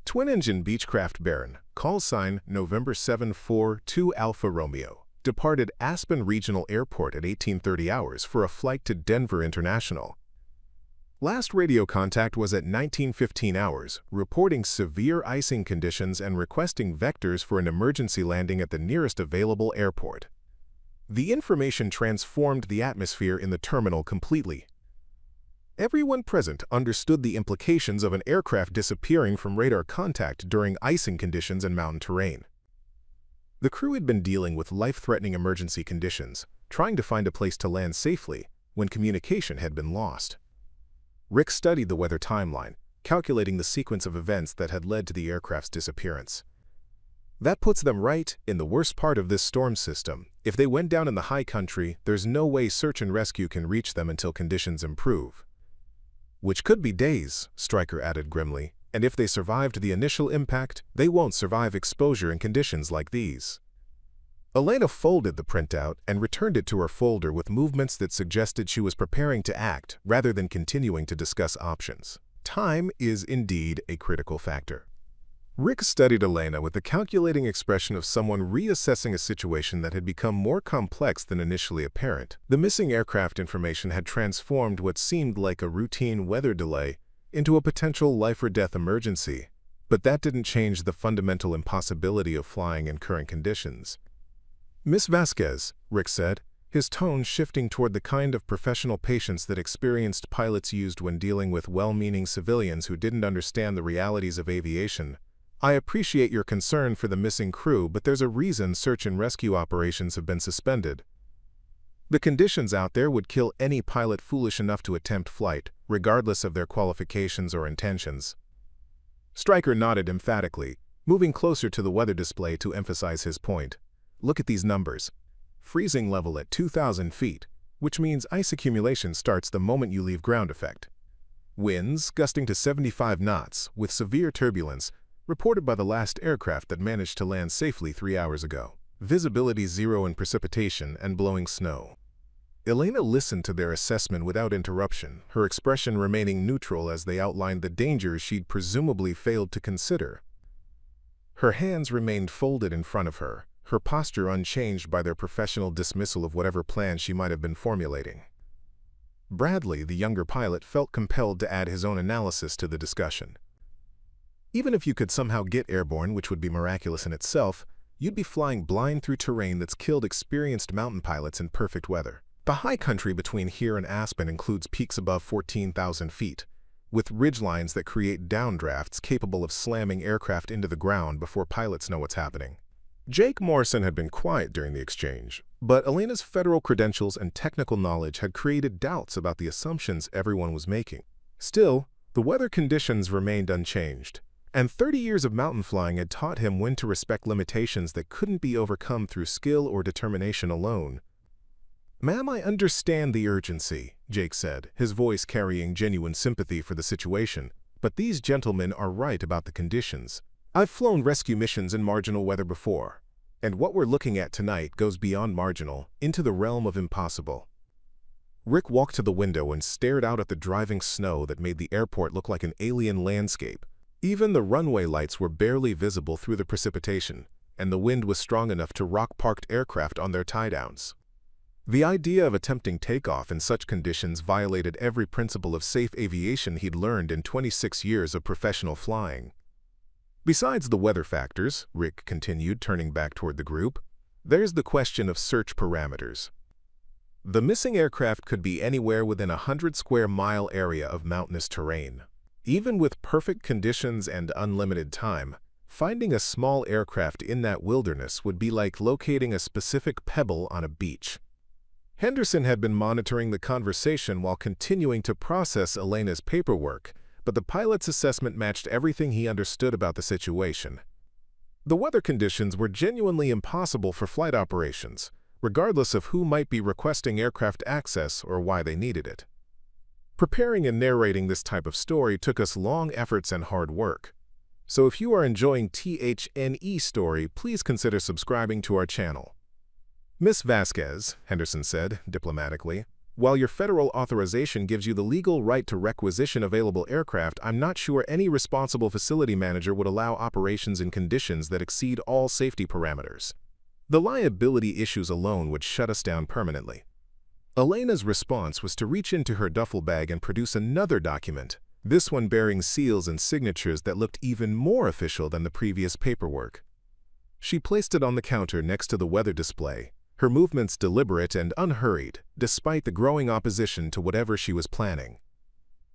Speaker 1: Twin-engine Beechcraft Baron, call sign November 742 Alpha Romeo, departed Aspen Regional Airport at 1830 hours for a flight to Denver International. Last radio contact was at 1915 hours, reporting severe icing conditions and requesting vectors for an emergency landing at the nearest available airport. The information transformed the atmosphere in the terminal completely. Everyone present understood the implications of an aircraft disappearing from radar contact during icing conditions and mountain terrain. The crew had been dealing with life-threatening emergency conditions, trying to find a place to land safely when communication had been lost. Rick studied the weather timeline, calculating the sequence of events that had led to the aircraft's disappearance. That puts them right in the worst part of this storm system. If they went down in the high country, there's no way search and rescue can reach them until conditions improve. "Which could be days," Stryker added grimly, "and if they survived the initial impact, they won't survive exposure in conditions like these." Elena folded the printout and returned it to her folder with movements that suggested she was preparing to act rather than continuing to discuss options. Time is indeed a critical factor. Rick studied Elena with the calculating expression of someone reassessing a situation that had become more complex than initially apparent. The missing aircraft information had transformed what seemed like a routine weather delay into a potential life-or-death emergency, but that didn't change the fundamental impossibility of flying in current conditions. "Miss Vasquez," Rick said, his tone shifting toward the kind of professional patience that experienced pilots used when dealing with well-meaning civilians who didn't understand the realities of aviation. "I appreciate your concern for the missing crew, but there's a reason search and rescue operations have been suspended. The conditions out there would kill any pilot foolish enough to attempt flight, regardless of their qualifications or intentions." Stryker nodded emphatically, moving closer to the weather display to emphasize his point. "Look at these numbers. Freezing level at 2,000 feet, which means ice accumulation starts the moment you leave ground effect. Winds gusting to 75 knots, with severe turbulence, reported by the last aircraft that managed to land safely 3 hours ago. Visibility 0 in precipitation and blowing snow." Elena listened to their assessment without interruption, her expression remaining neutral as they outlined the dangers she'd presumably failed to consider. Her hands remained folded in front of her, her posture unchanged by their professional dismissal of whatever plan she might have been formulating. Bradley, the younger pilot, felt compelled to add his own analysis to the discussion. "Even if you could somehow get airborne, which would be miraculous in itself, you'd be flying blind through terrain that's killed experienced mountain pilots in perfect weather. The high country between here and Aspen includes peaks above 14,000 feet, with ridgelines that create downdrafts capable of slamming aircraft into the ground before pilots know what's happening." Jake Morrison had been quiet during the exchange, but Elena's federal credentials and technical knowledge had created doubts about the assumptions everyone was making. Still, the weather conditions remained unchanged, and 30 years of mountain flying had taught him when to respect limitations that couldn't be overcome through skill or determination alone. "Ma'am, I understand the urgency," Jake said, his voice carrying genuine sympathy for the situation, "but these gentlemen are right about the conditions. I've flown rescue missions in marginal weather before, and what we're looking at tonight goes beyond marginal, into the realm of impossible." Rick walked to the window and stared out at the driving snow that made the airport look like an alien landscape. Even the runway lights were barely visible through the precipitation, and the wind was strong enough to rock parked aircraft on their tie-downs. The idea of attempting takeoff in such conditions violated every principle of safe aviation he'd learned in 26 years of professional flying. Besides the weather factors, Rick continued, turning back toward the group, there's the question of search parameters. The missing aircraft could be anywhere within a 100-square-mile area of mountainous terrain. Even with perfect conditions and unlimited time, finding a small aircraft in that wilderness would be like locating a specific pebble on a beach. Henderson had been monitoring the conversation while continuing to process Elena's paperwork, but the pilot's assessment matched everything he understood about the situation. The weather conditions were genuinely impossible for flight operations, regardless of who might be requesting aircraft access or why they needed it. Preparing and narrating this type of story took us long efforts and hard work. So if you are enjoying THNE story, please consider subscribing to our channel. Ms. Vasquez, Henderson said, diplomatically, while your federal authorization gives you the legal right to requisition available aircraft, I'm not sure any responsible facility manager would allow operations in conditions that exceed all safety parameters. The liability issues alone would shut us down permanently. Elena's response was to reach into her duffel bag and produce another document, this one bearing seals and signatures that looked even more official than the previous paperwork. She placed it on the counter next to the weather display, her movements deliberate and unhurried, despite the growing opposition to whatever she was planning.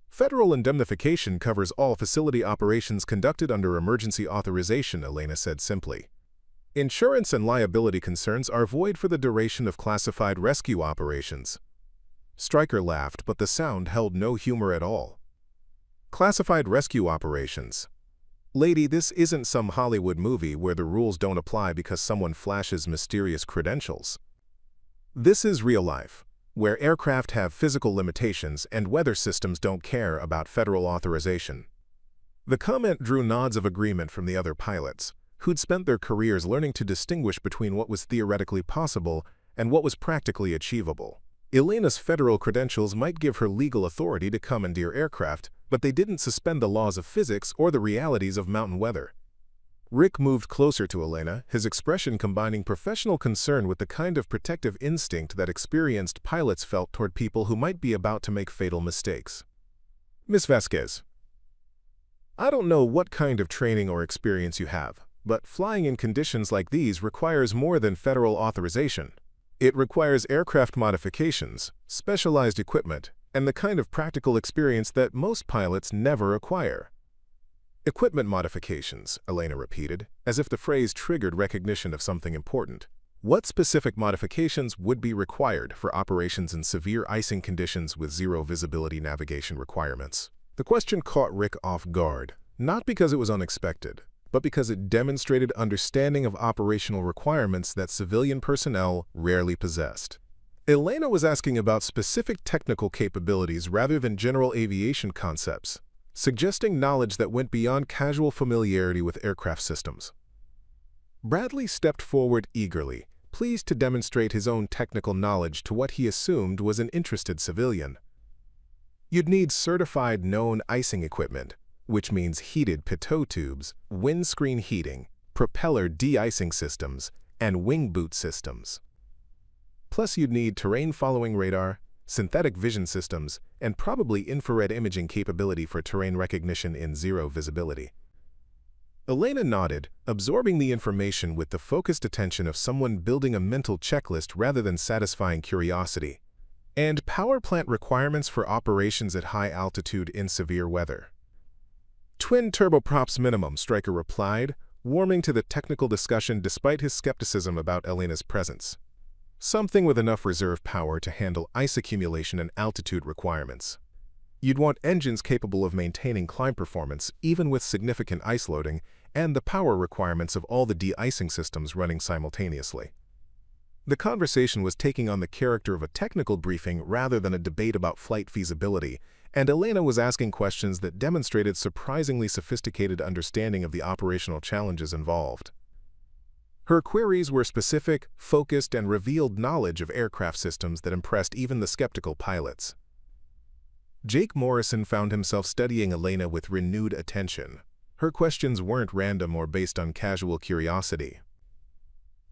Speaker 1: Federal indemnification covers all facility operations conducted under emergency authorization, Elena said simply. Insurance and liability concerns are void for the duration of classified rescue operations. Stryker laughed, but the sound held no humor at all. Classified rescue operations. Lady, this isn't some Hollywood movie where the rules don't apply because someone flashes mysterious credentials. This is real life, where aircraft have physical limitations and weather systems don't care about federal authorization. The comment drew nods of agreement from the other pilots, who'd spent their careers learning to distinguish between what was theoretically possible and what was practically achievable. Elena's federal credentials might give her legal authority to commandeer aircraft, but they didn't suspend the laws of physics or the realities of mountain weather. Rick moved closer to Elena, his expression combining professional concern with the kind of protective instinct that experienced pilots felt toward people who might be about to make fatal mistakes. Ms. Vasquez, I don't know what kind of training or experience you have, but flying in conditions like these requires more than federal authorization. It requires aircraft modifications, specialized equipment, and the kind of practical experience that most pilots never acquire. Equipment modifications, Elena repeated, as if the phrase triggered recognition of something important. What specific modifications would be required for operations in severe icing conditions with zero visibility navigation requirements? The question caught Rick off guard, not because it was unexpected, but because it demonstrated understanding of operational requirements that civilian personnel rarely possessed. Elena was asking about specific technical capabilities rather than general aviation concepts, suggesting knowledge that went beyond casual familiarity with aircraft systems. Bradley stepped forward eagerly, pleased to demonstrate his own technical knowledge to what he assumed was an interested civilian. You'd need certified known icing equipment, which means heated pitot tubes, windscreen heating, propeller de-icing systems, and wing boot systems. Plus you'd need terrain-following radar, synthetic vision systems, and probably infrared imaging capability for terrain recognition in zero visibility. Elena nodded, absorbing the information with the focused attention of someone building a mental checklist rather than satisfying curiosity. And power plant requirements for operations at high altitude in severe weather. Twin turboprops minimum, Stryker replied, warming to the technical discussion despite his skepticism about Elena's presence. Something with enough reserve power to handle ice accumulation and altitude requirements. You'd want engines capable of maintaining climb performance even with significant ice loading and the power requirements of all the de-icing systems running simultaneously. The conversation was taking on the character of a technical briefing rather than a debate about flight feasibility, and Elena was asking questions that demonstrated surprisingly sophisticated understanding of the operational challenges involved. Her queries were specific, focused, and revealed knowledge of aircraft systems that impressed even the skeptical pilots. Jake Morrison found himself studying Elena with renewed attention. Her questions weren't random or based on casual curiosity.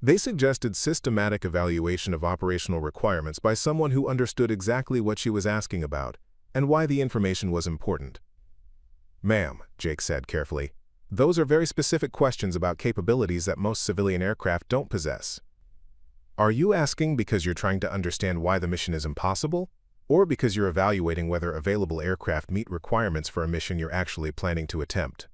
Speaker 1: They suggested systematic evaluation of operational requirements by someone who understood exactly what she was asking about and why the information was important. "Ma'am," Jake said carefully, "those are very specific questions about capabilities that most civilian aircraft don't possess. Are you asking because you're trying to understand why the mission is impossible, or because you're evaluating whether available aircraft meet requirements for a mission you're actually planning to attempt?"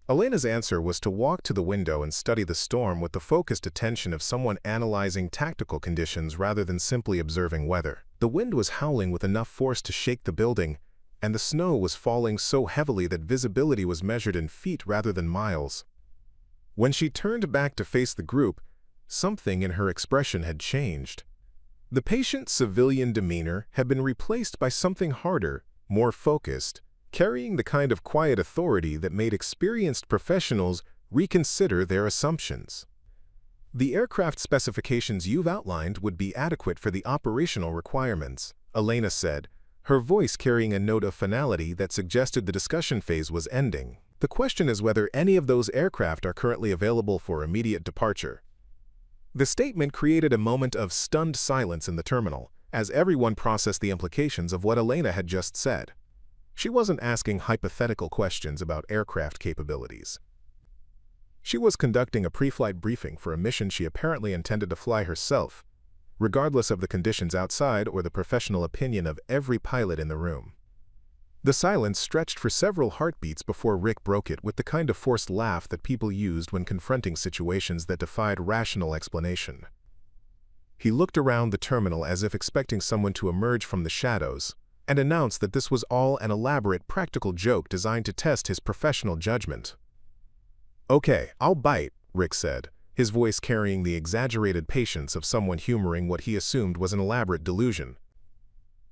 Speaker 1: Elena's answer was to walk to the window and study the storm with the focused attention of someone analyzing tactical conditions rather than simply observing weather. The wind was howling with enough force to shake the building, and the snow was falling so heavily that visibility was measured in feet rather than miles. When she turned back to face the group, something in her expression had changed. The patient civilian demeanor had been replaced by something harder, more focused, carrying the kind of quiet authority that made experienced professionals reconsider their assumptions. "The aircraft specifications you've outlined would be adequate for the operational requirements," Elena said, her voice carrying a note of finality that suggested the discussion phase was ending. "The question is whether any of those aircraft are currently available for immediate departure." The statement created a moment of stunned silence in the terminal, as everyone processed the implications of what Elena had just said. She wasn't asking hypothetical questions about aircraft capabilities. She was conducting a pre-flight briefing for a mission she apparently intended to fly herself, regardless of the conditions outside or the professional opinion of every pilot in the room. The silence stretched for several heartbeats before Rick broke it with the kind of forced laugh that people used when confronting situations that defied rational explanation. He looked around the terminal as if expecting someone to emerge from the shadows, and announced that this was all an elaborate practical joke designed to test his professional judgment. "Okay, I'll bite," Rick said, his voice carrying the exaggerated patience of someone humoring what he assumed was an elaborate delusion.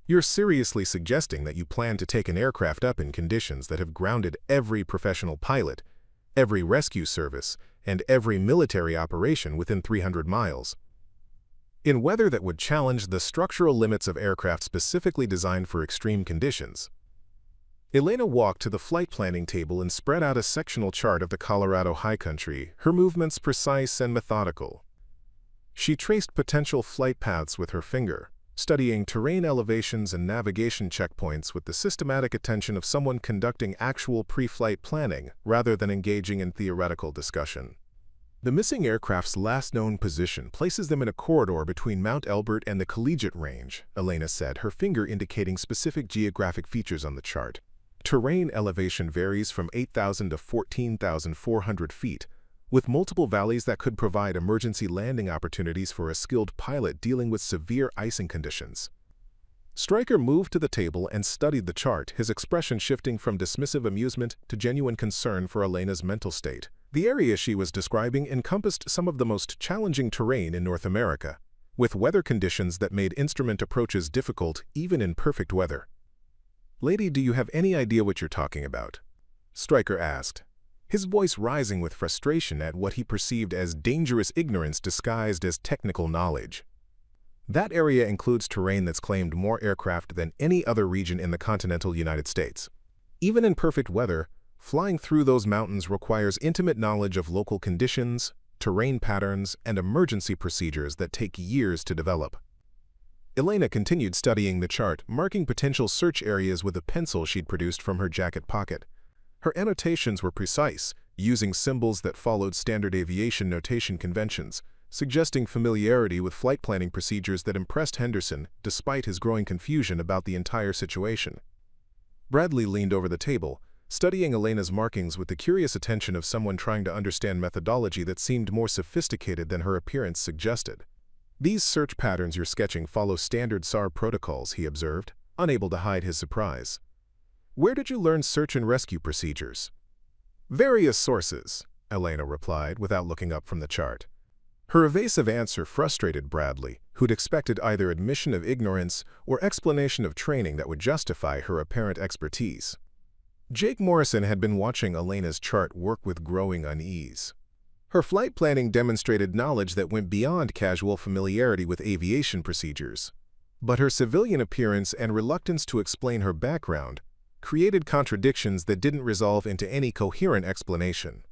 Speaker 1: "You're seriously suggesting that you plan to take an aircraft up in conditions that have grounded every professional pilot, every rescue service, and every military operation within 300 miles. In weather that would challenge the structural limits of aircraft specifically designed for extreme conditions." Elena walked to the flight planning table and spread out a sectional chart of the Colorado high country, her movements precise and methodical. She traced potential flight paths with her finger, studying terrain elevations and navigation checkpoints with the systematic attention of someone conducting actual pre-flight planning rather than engaging in theoretical discussion. "The missing aircraft's last known position places them in a corridor between Mount Elbert and the Collegiate Range," Elena said, her finger indicating specific geographic features on the chart. "Terrain elevation varies from 8,000 to 14,400 feet, with multiple valleys that could provide emergency landing opportunities for a skilled pilot dealing with severe icing conditions." Stryker moved to the table and studied the chart, his expression shifting from dismissive amusement to genuine concern for Elena's mental state. The area she was describing encompassed some of the most challenging terrain in North America, with weather conditions that made instrument approaches difficult even in perfect weather. "Lady, do you have any idea what you're talking about?" Stryker asked, his voice rising with frustration at what he perceived as dangerous ignorance disguised as technical knowledge. "That area includes terrain that's claimed more aircraft than any other region in the continental United States. Even in perfect weather, flying through those mountains requires intimate knowledge of local conditions, terrain patterns, and emergency procedures that take years to develop." Elena continued studying the chart, marking potential search areas with a pencil she'd produced from her jacket pocket. Her annotations were precise, using symbols that followed standard aviation notation conventions, suggesting familiarity with flight planning procedures that impressed Henderson despite his growing confusion about the entire situation. Bradley leaned over the table, studying Elena's markings with the curious attention of someone trying to understand methodology that seemed more sophisticated than her appearance suggested. "These search patterns you're sketching follow standard SAR protocols," he observed, unable to hide his surprise. "Where did you learn search and rescue procedures?" "Various sources," Elena replied without looking up from the chart. Her evasive answer frustrated Bradley, who'd expected either admission of ignorance or explanation of training that would justify her apparent expertise. Jake Morrison had been watching Elena's chart work with growing unease. Her flight planning demonstrated knowledge that went beyond casual familiarity with aviation procedures, but her civilian appearance and reluctance to explain her background created contradictions that didn't resolve into any coherent explanation.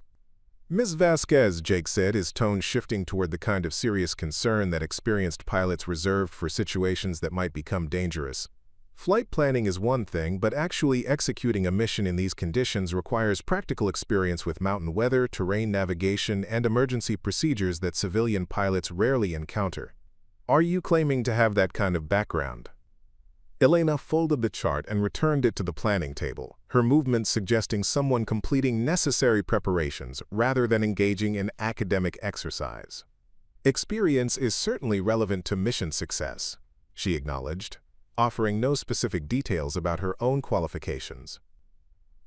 Speaker 1: Ms. Vasquez, Jake said, his tone shifting toward the kind of serious concern that experienced pilots reserved for situations that might become dangerous. Flight planning is one thing, but actually executing a mission in these conditions requires practical experience with mountain weather, terrain navigation, and emergency procedures that civilian pilots rarely encounter. Are you claiming to have that kind of background? Elena folded the chart and returned it to the planning table, her movements suggesting someone completing necessary preparations rather than engaging in academic exercise. Experience is certainly relevant to mission success, she acknowledged, offering no specific details about her own qualifications.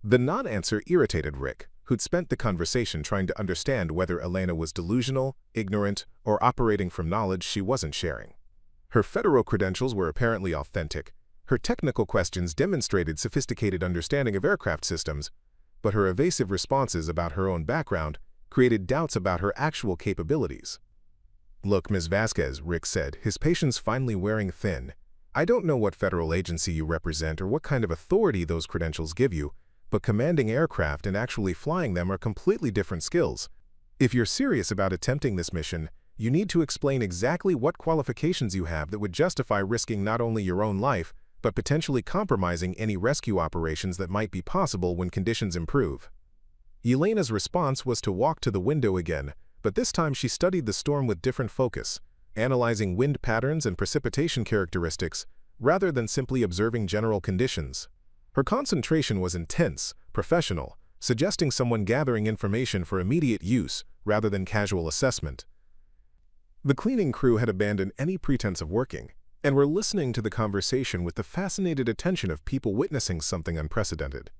Speaker 1: The non-answer irritated Rick, who'd spent the conversation trying to understand whether Elena was delusional, ignorant, or operating from knowledge she wasn't sharing. Her federal credentials were apparently authentic. Her technical questions demonstrated sophisticated understanding of aircraft systems, but her evasive responses about her own background created doubts about her actual capabilities. "Look, Ms. Vasquez," Rick said, his patience finally wearing thin, "I don't know what federal agency you represent or what kind of authority those credentials give you, but commanding aircraft and actually flying them are completely different skills. If you're serious about attempting this mission, you need to explain exactly what qualifications you have that would justify risking not only your own life, but potentially compromising any rescue operations that might be possible when conditions improve." Elena's response was to walk to the window again, but this time she studied the storm with different focus, analyzing wind patterns and precipitation characteristics rather than simply observing general conditions. Her concentration was intense, professional, suggesting someone gathering information for immediate use rather than casual assessment. The cleaning crew had abandoned any pretense of working, and were listening to the conversation with the fascinated attention of people witnessing something unprecedented.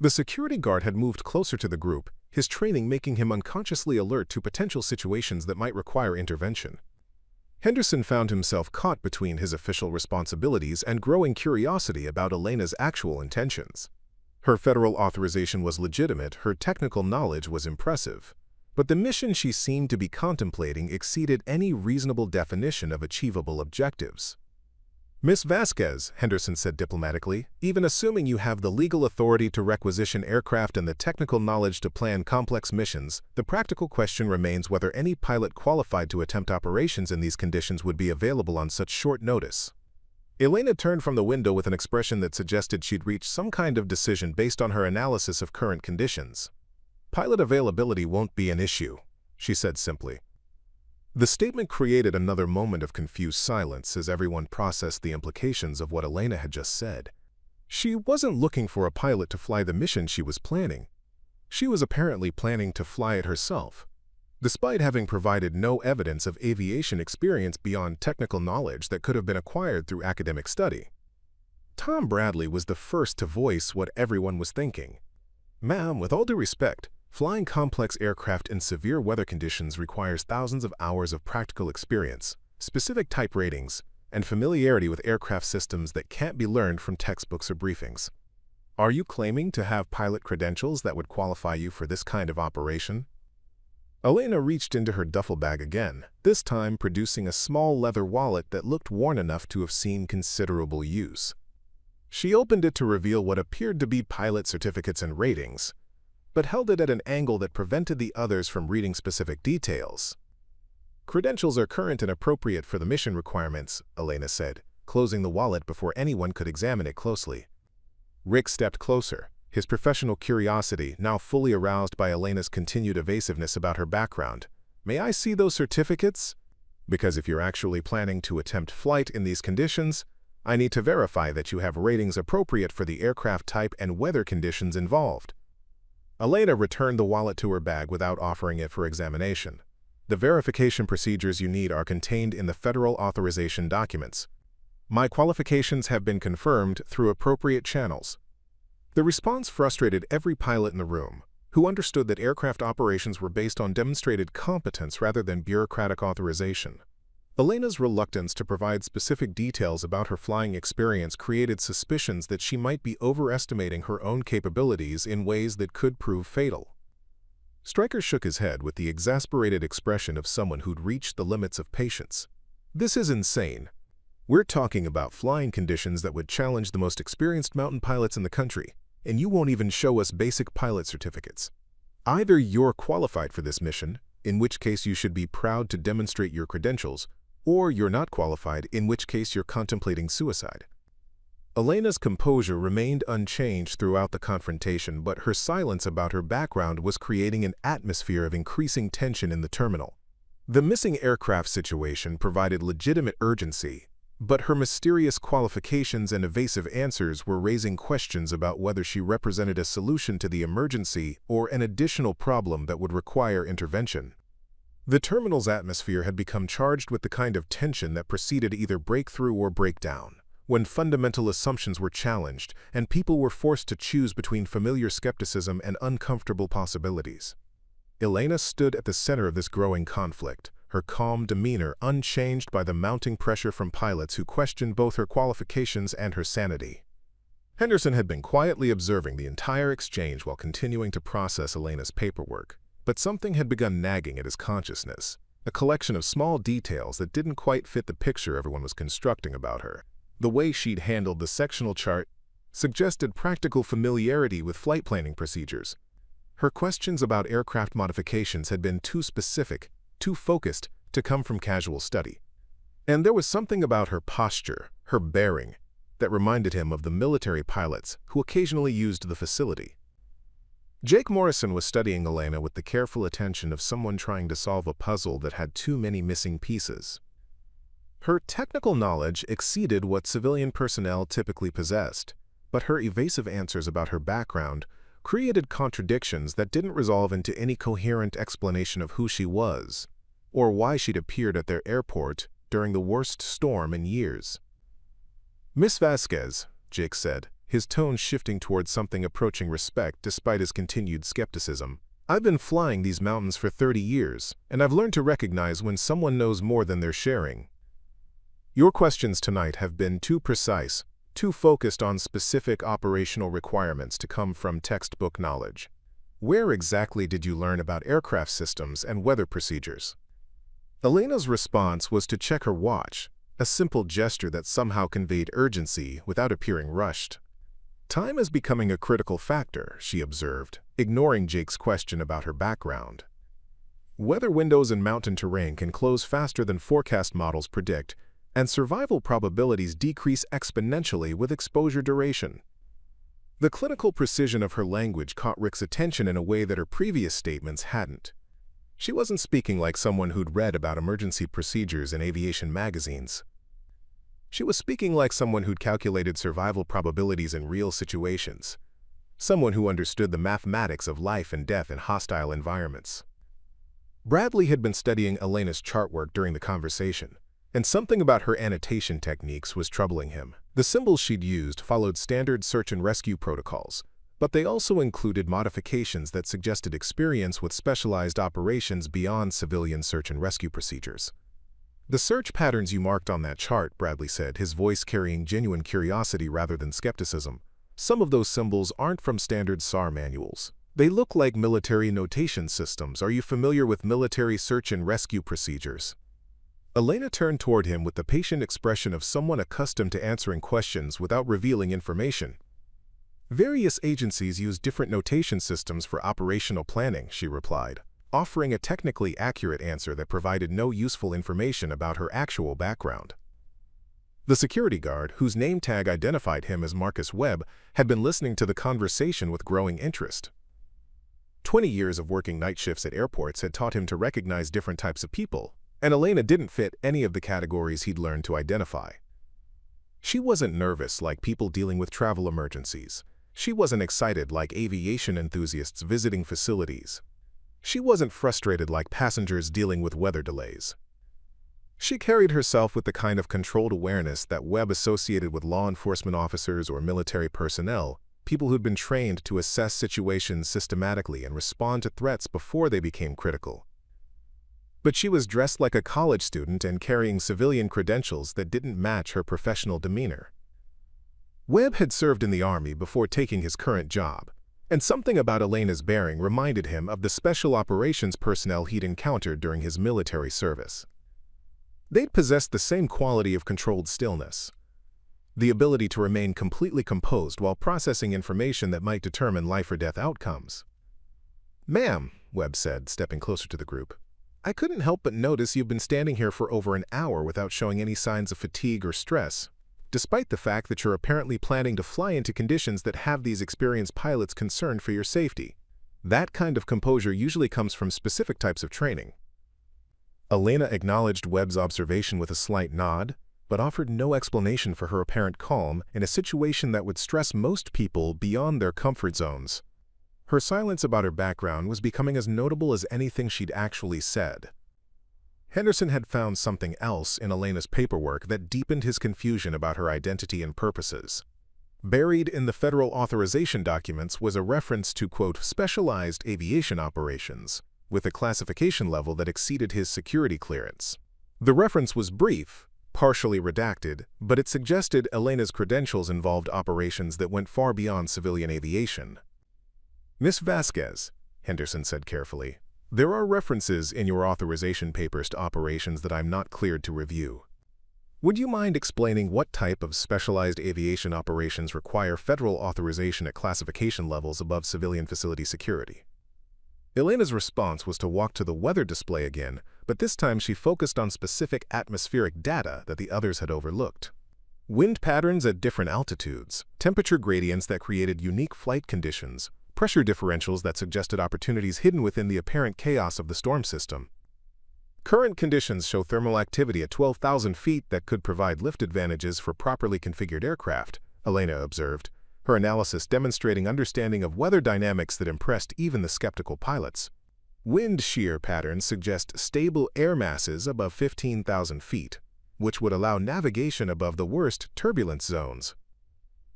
Speaker 1: The security guard had moved closer to the group, his training making him unconsciously alert to potential situations that might require intervention. Henderson found himself caught between his official responsibilities and growing curiosity about Elena's actual intentions. Her federal authorization was legitimate, her technical knowledge was impressive, but the mission she seemed to be contemplating exceeded any reasonable definition of achievable objectives. "Ms. Vasquez," Henderson said diplomatically, "even assuming you have the legal authority to requisition aircraft and the technical knowledge to plan complex missions, the practical question remains whether any pilot qualified to attempt operations in these conditions would be available on such short notice." Elena turned from the window with an expression that suggested she'd reached some kind of decision based on her analysis of current conditions. "Pilot availability won't be an issue," she said simply. The statement created another moment of confused silence as everyone processed the implications of what Elena had just said. She wasn't looking for a pilot to fly the mission she was planning. She was apparently planning to fly it herself. Despite having provided no evidence of aviation experience beyond technical knowledge that could have been acquired through academic study. Tom Bradley was the first to voice what everyone was thinking. "Ma'am, with all due respect, flying complex aircraft in severe weather conditions requires thousands of hours of practical experience, specific type ratings, and familiarity with aircraft systems that can't be learned from textbooks or briefings. Are you claiming to have pilot credentials that would qualify you for this kind of operation?" Elena reached into her duffel bag again, this time producing a small leather wallet that looked worn enough to have seen considerable use. She opened it to reveal what appeared to be pilot certificates and ratings, but held it at an angle that prevented the others from reading specific details. "Credentials are current and appropriate for the mission requirements," Elena said, closing the wallet before anyone could examine it closely. Rick stepped closer, his professional curiosity now fully aroused by Elena's continued evasiveness about her background. "May I see those certificates? Because if you're actually planning to attempt flight in these conditions, I need to verify that you have ratings appropriate for the aircraft type and weather conditions involved." Elena returned the wallet to her bag without offering it for examination. "The verification procedures you need are contained in the federal authorization documents. My qualifications have been confirmed through appropriate channels." The response frustrated every pilot in the room, who understood that aircraft operations were based on demonstrated competence rather than bureaucratic authorization. Elena's reluctance to provide specific details about her flying experience created suspicions that she might be overestimating her own capabilities in ways that could prove fatal. Stryker shook his head with the exasperated expression of someone who'd reached the limits of patience. "This is insane. We're talking about flying conditions that would challenge the most experienced mountain pilots in the country, and you won't even show us basic pilot certificates. Either you're qualified for this mission, in which case you should be proud to demonstrate your credentials, or you're not qualified, in which case you're contemplating suicide. Elena's composure remained unchanged throughout the confrontation, but her silence about her background was creating an atmosphere of increasing tension in the terminal. The missing aircraft situation provided legitimate urgency, but her mysterious qualifications and evasive answers were raising questions about whether she represented a solution to the emergency or an additional problem that would require intervention. The terminal's atmosphere had become charged with the kind of tension that preceded either breakthrough or breakdown, when fundamental assumptions were challenged and people were forced to choose between familiar skepticism and uncomfortable possibilities. Elena stood at the center of this growing conflict, her calm demeanor unchanged by the mounting pressure from pilots who questioned both her qualifications and her sanity. Henderson had been quietly observing the entire exchange while continuing to process Elena's paperwork, but something had begun nagging at his consciousness, a collection of small details that didn't quite fit the picture everyone was constructing about her. The way she'd handled the sectional chart suggested practical familiarity with flight planning procedures. Her questions about aircraft modifications had been too specific, too focused to come from casual study. And there was something about her posture, her bearing, that reminded him of the military pilots who occasionally used the facility. Jake Morrison was studying Elena with the careful attention of someone trying to solve a puzzle that had too many missing pieces. Her technical knowledge exceeded what civilian personnel typically possessed, but her evasive answers about her background created contradictions that didn't resolve into any coherent explanation of who she was, or why she'd appeared at their airport during the worst storm in years. "Miss Vasquez," Jake said, his tone shifting towards something approaching respect despite his continued skepticism, "I've been flying these mountains for 30 years, and I've learned to recognize when someone knows more than they're sharing. Your questions tonight have been too precise, too focused on specific operational requirements to come from textbook knowledge. Where exactly did you learn about aircraft systems and weather procedures?" Elena's response was to check her watch, a simple gesture that somehow conveyed urgency without appearing rushed. "Time is becoming a critical factor," she observed, ignoring Jake's question about her background. "Weather windows in mountain terrain can close faster than forecast models predict, and survival probabilities decrease exponentially with exposure duration." The clinical precision of her language caught Rick's attention in a way that her previous statements hadn't. She wasn't speaking like someone who'd read about emergency procedures in aviation magazines. She was speaking like someone who'd calculated survival probabilities in real situations, someone who understood the mathematics of life and death in hostile environments. Bradley had been studying Elena's chart work during the conversation, and something about her annotation techniques was troubling him. The symbols she'd used followed standard search and rescue protocols, but they also included modifications that suggested experience with specialized operations beyond civilian search and rescue procedures. "The search patterns you marked on that chart," Bradley said, his voice carrying genuine curiosity rather than skepticism, "some of those symbols aren't from standard SAR manuals. They look like military notation systems. Are you familiar with military search and rescue procedures?" Elena turned toward him with the patient expression of someone accustomed to answering questions without revealing information. "Various agencies use different notation systems for operational planning," she replied, offering a technically accurate answer that provided no useful information about her actual background. The security guard, whose name tag identified him as Marcus Webb, had been listening to the conversation with growing interest. 20 years of working night shifts at airports had taught him to recognize different types of people, and Elena didn't fit any of the categories he'd learned to identify. She wasn't nervous like people dealing with travel emergencies. She wasn't excited like aviation enthusiasts visiting facilities. She wasn't frustrated like passengers dealing with weather delays. She carried herself with the kind of controlled awareness that Webb associated with law enforcement officers or military personnel, people who'd been trained to assess situations systematically and respond to threats before they became critical. But she was dressed like a college student and carrying civilian credentials that didn't match her professional demeanor. Webb had served in the Army before taking his current job, and something about Elena's bearing reminded him of the special operations personnel he'd encountered during his military service. They'd possessed the same quality of controlled stillness, the ability to remain completely composed while processing information that might determine life or death outcomes. "Ma'am," Webb said, stepping closer to the group, "I couldn't help but notice you've been standing here for over an hour without showing any signs of fatigue or stress, despite the fact that you're apparently planning to fly into conditions that have these experienced pilots concerned for your safety. That kind of composure usually comes from specific types of training." Elena acknowledged Webb's observation with a slight nod, but offered no explanation for her apparent calm in a situation that would stress most people beyond their comfort zones. Her silence about her background was becoming as notable as anything she'd actually said. Henderson had found something else in Elena's paperwork that deepened his confusion about her identity and purposes. Buried in the federal authorization documents was a reference to, quote, specialized aviation operations, with a classification level that exceeded his security clearance. The reference was brief, partially redacted, but it suggested Elena's credentials involved operations that went far beyond civilian aviation. "Miss Vasquez," Henderson said carefully, "there are references in your authorization papers to operations that I'm not cleared to review. Would you mind explaining what type of specialized aviation operations require federal authorization at classification levels above civilian facility security?" Elena's response was to walk to the weather display again, but this time she focused on specific atmospheric data that the others had overlooked. Wind patterns at different altitudes, temperature gradients that created unique flight conditions, pressure differentials that suggested opportunities hidden within the apparent chaos of the storm system. Current conditions show thermal activity at 12,000 feet that could provide lift advantages for properly configured aircraft, Elena observed, her analysis demonstrating understanding of weather dynamics that impressed even the skeptical pilots. Wind shear patterns suggest stable air masses above 15,000 feet, which would allow navigation above the worst turbulence zones.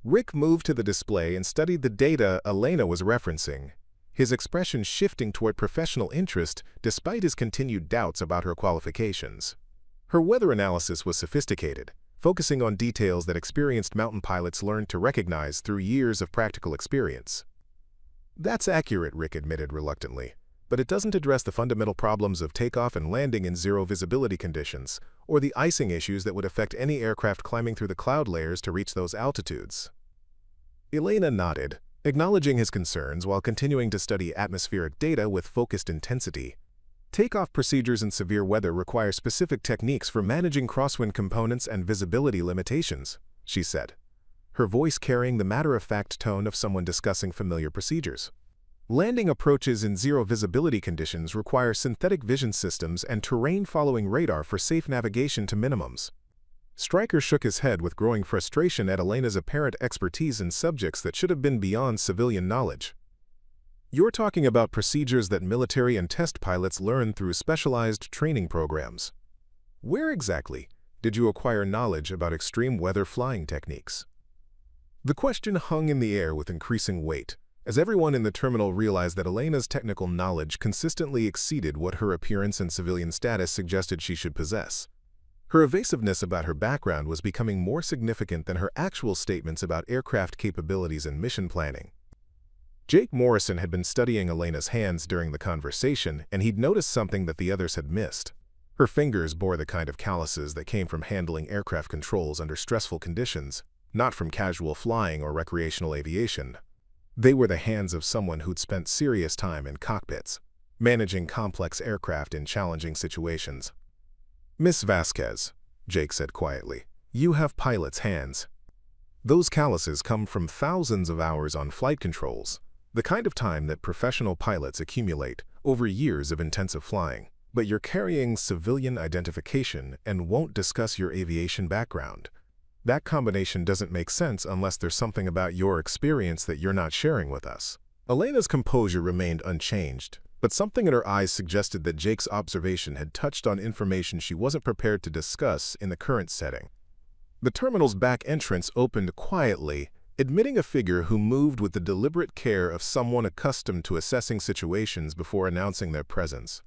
Speaker 1: Rick moved to the display and studied the data Elena was referencing, his expression shifting toward professional interest despite his continued doubts about her qualifications. Her weather analysis was sophisticated, focusing on details that experienced mountain pilots learned to recognize through years of practical experience. "That's accurate," Rick admitted reluctantly, "but it doesn't address the fundamental problems of takeoff and landing in zero visibility conditions, or the icing issues that would affect any aircraft climbing through the cloud layers to reach those altitudes." Elena nodded, acknowledging his concerns while continuing to study atmospheric data with focused intensity. Takeoff procedures in severe weather require specific techniques for managing crosswind components and visibility limitations, she said, her voice carrying the matter-of-fact tone of someone discussing familiar procedures. Landing approaches in zero visibility conditions require synthetic vision systems and terrain-following radar for safe navigation to minimums. Stryker shook his head with growing frustration at Elena's apparent expertise in subjects that should have been beyond civilian knowledge. "You're talking about procedures that military and test pilots learn through specialized training programs. Where exactly did you acquire knowledge about extreme weather flying techniques?" The question hung in the air with increasing weight, as everyone in the terminal realized that Elena's technical knowledge consistently exceeded what her appearance and civilian status suggested she should possess. Her evasiveness about her background was becoming more significant than her actual statements about aircraft capabilities and mission planning. Jake Morrison had been studying Elena's hands during the conversation, and he'd noticed something that the others had missed. Her fingers bore the kind of calluses that came from handling aircraft controls under stressful conditions, not from casual flying or recreational aviation. They were the hands of someone who'd spent serious time in cockpits, managing complex aircraft in challenging situations. "Miss Vasquez," Jake said quietly, "you have pilot's hands. Those calluses come from thousands of hours on flight controls, the kind of time that professional pilots accumulate over years of intensive flying. But you're carrying civilian identification and won't discuss your aviation background. That combination doesn't make sense unless there's something about your experience that you're not sharing with us." Elena's composure remained unchanged, but something in her eyes suggested that Jake's observation had touched on information she wasn't prepared to discuss in the current setting. The terminal's back entrance opened quietly, admitting a figure who moved with the deliberate care of someone accustomed to assessing situations before announcing their presence.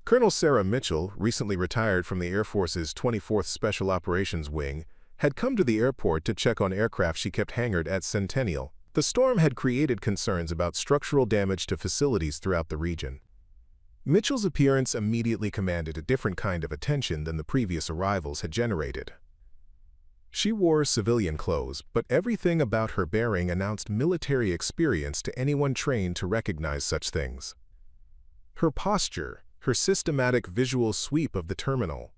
Speaker 1: Colonel Sarah Mitchell, recently retired from the Air Force's 24th Special Operations Wing, had come to the airport to check on aircraft she kept hangared at Centennial. The storm had created concerns about structural damage to facilities throughout the region. Mitchell's appearance immediately commanded a different kind of attention than the previous arrivals had generated. She wore civilian clothes, but everything about her bearing announced military experience to anyone trained to recognize such things. Her posture, her systematic visual sweep of the terminal,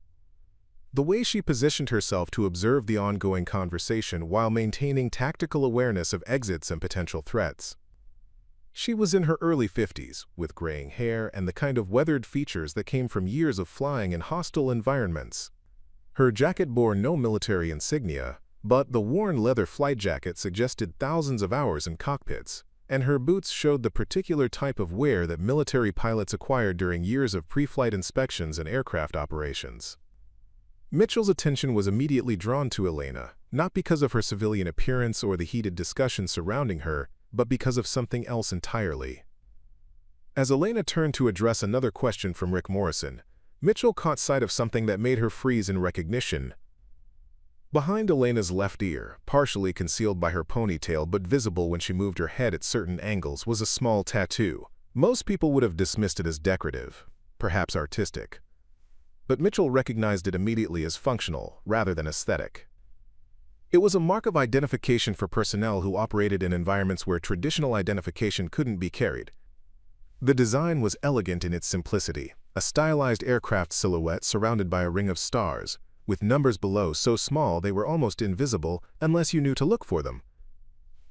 Speaker 1: the way she positioned herself to observe the ongoing conversation while maintaining tactical awareness of exits and potential threats. She was in her early 50s, with graying hair and the kind of weathered features that came from years of flying in hostile environments. Her jacket bore no military insignia, but the worn leather flight jacket suggested thousands of hours in cockpits, and her boots showed the particular type of wear that military pilots acquired during years of pre-flight inspections and aircraft operations. Mitchell's attention was immediately drawn to Elena, not because of her civilian appearance or the heated discussion surrounding her, but because of something else entirely. As Elena turned to address another question from Rick Morrison, Mitchell caught sight of something that made her freeze in recognition. Behind Elena's left ear, partially concealed by her ponytail but visible when she moved her head at certain angles, was a small tattoo. Most people would have dismissed it as decorative, perhaps artistic. But Mitchell recognized it immediately as functional, rather than aesthetic. It was a mark of identification for personnel who operated in environments where traditional identification couldn't be carried. The design was elegant in its simplicity, a stylized aircraft silhouette surrounded by a ring of stars, with numbers below so small they were almost invisible unless you knew to look for them.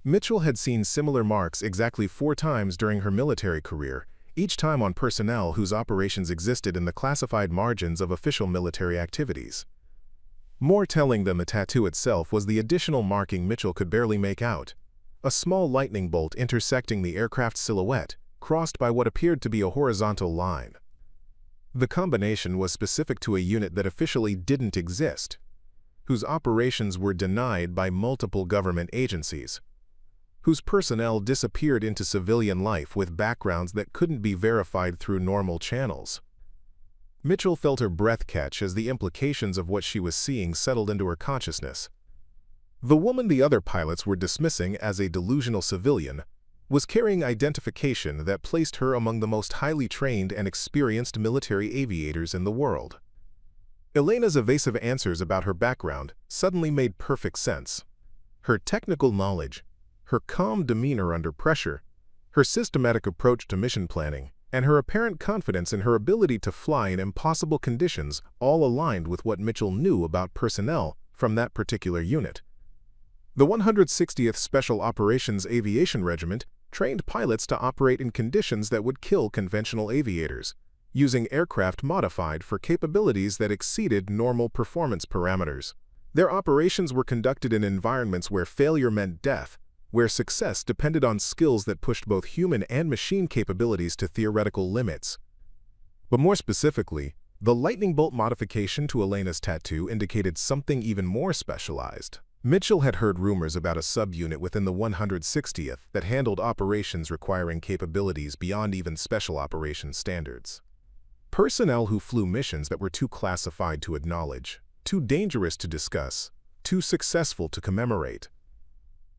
Speaker 1: Mitchell had seen similar marks exactly 4 times during her military career, each time on personnel whose operations existed in the classified margins of official military activities. More telling than the tattoo itself was the additional marking Mitchell could barely make out, a small lightning bolt intersecting the aircraft's silhouette, crossed by what appeared to be a horizontal line. The combination was specific to a unit that officially didn't exist, whose operations were denied by multiple government agencies, whose personnel disappeared into civilian life with backgrounds that couldn't be verified through normal channels. Mitchell felt her breath catch as the implications of what she was seeing settled into her consciousness. The woman the other pilots were dismissing as a delusional civilian was carrying identification that placed her among the most highly trained and experienced military aviators in the world. Elena's evasive answers about her background suddenly made perfect sense. Her technical knowledge, her calm demeanor under pressure, her systematic approach to mission planning, and her apparent confidence in her ability to fly in impossible conditions all aligned with what Mitchell knew about personnel from that particular unit. The 160th Special Operations Aviation Regiment trained pilots to operate in conditions that would kill conventional aviators, using aircraft modified for capabilities that exceeded normal performance parameters. Their operations were conducted in environments where failure meant death, where success depended on skills that pushed both human and machine capabilities to theoretical limits. But more specifically, the lightning bolt modification to Elena's tattoo indicated something even more specialized. Mitchell had heard rumors about a subunit within the 160th that handled operations requiring capabilities beyond even special operations standards. Personnel who flew missions that were too classified to acknowledge, too dangerous to discuss, too successful to commemorate.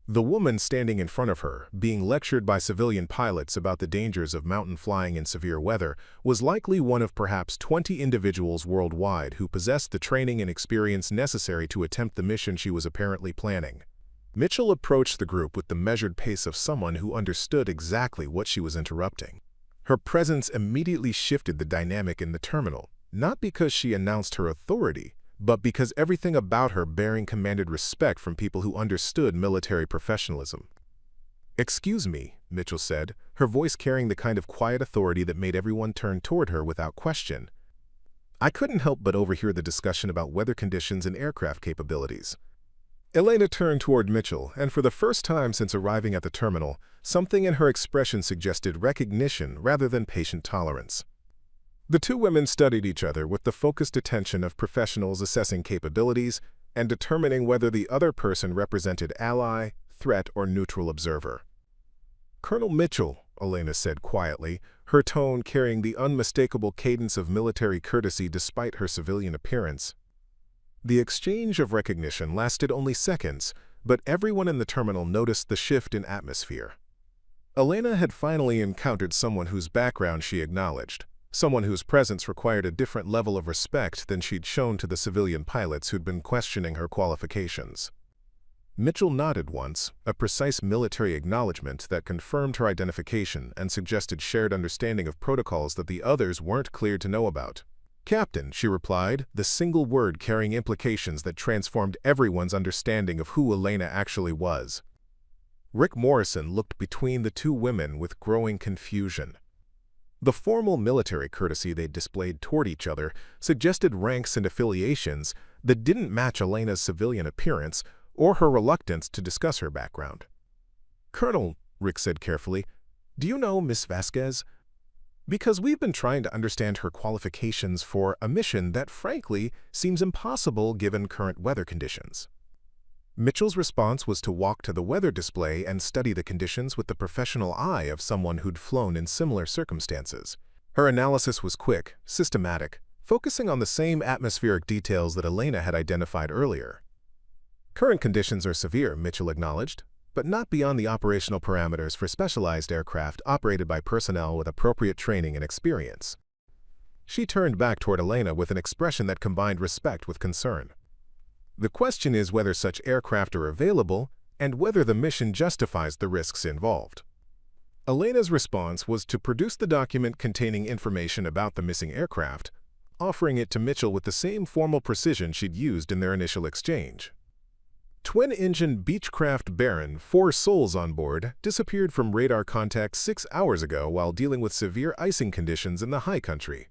Speaker 1: The woman standing in front of her, being lectured by civilian pilots about the dangers of mountain flying in severe weather, was likely one of perhaps 20 individuals worldwide who possessed the training and experience necessary to attempt the mission she was apparently planning. Mitchell approached the group with the measured pace of someone who understood exactly what she was interrupting. Her presence immediately shifted the dynamic in the terminal, not because she announced her authority, but because everything about her bearing commanded respect from people who understood military professionalism. "Excuse me," Mitchell said, her voice carrying the kind of quiet authority that made everyone turn toward her without question. "I couldn't help but overhear the discussion about weather conditions and aircraft capabilities." Elena turned toward Mitchell, and for the first time since arriving at the terminal, something in her expression suggested recognition rather than patient tolerance. The two women studied each other with the focused attention of professionals assessing capabilities and determining whether the other person represented ally, threat, or neutral observer. "Colonel Mitchell," Elena said quietly, her tone carrying the unmistakable cadence of military courtesy despite her civilian appearance. The exchange of recognition lasted only seconds, but everyone in the terminal noticed the shift in atmosphere. Elena had finally encountered someone whose background she acknowledged, someone whose presence required a different level of respect than she'd shown to the civilian pilots who'd been questioning her qualifications. Mitchell nodded once, a precise military acknowledgement that confirmed her identification and suggested shared understanding of protocols that the others weren't cleared to know about. "Captain," she replied, the single word carrying implications that transformed everyone's understanding of who Elena actually was. Rick Morrison looked between the two women with growing confusion. The formal military courtesy they displayed toward each other suggested ranks and affiliations that didn't match Elena's civilian appearance or her reluctance to discuss her background. "Colonel," Rick said carefully, "do you know Miss Vasquez? Because we've been trying to understand her qualifications for a mission that, frankly, seems impossible given current weather conditions." Mitchell's response was to walk to the weather display and study the conditions with the professional eye of someone who'd flown in similar circumstances. Her analysis was quick, systematic, focusing on the same atmospheric details that Elena had identified earlier. "Current conditions are severe," Mitchell acknowledged, "but not beyond the operational parameters for specialized aircraft operated by personnel with appropriate training and experience." She turned back toward Elena with an expression that combined respect with concern. "The question is whether such aircraft are available and whether the mission justifies the risks involved." Elena's response was to produce the document containing information about the missing aircraft, offering it to Mitchell with the same formal precision she'd used in their initial exchange. "Twin-engine Beechcraft Baron, 4 souls on board, disappeared from radar contact 6 hours ago while dealing with severe icing conditions in the high country."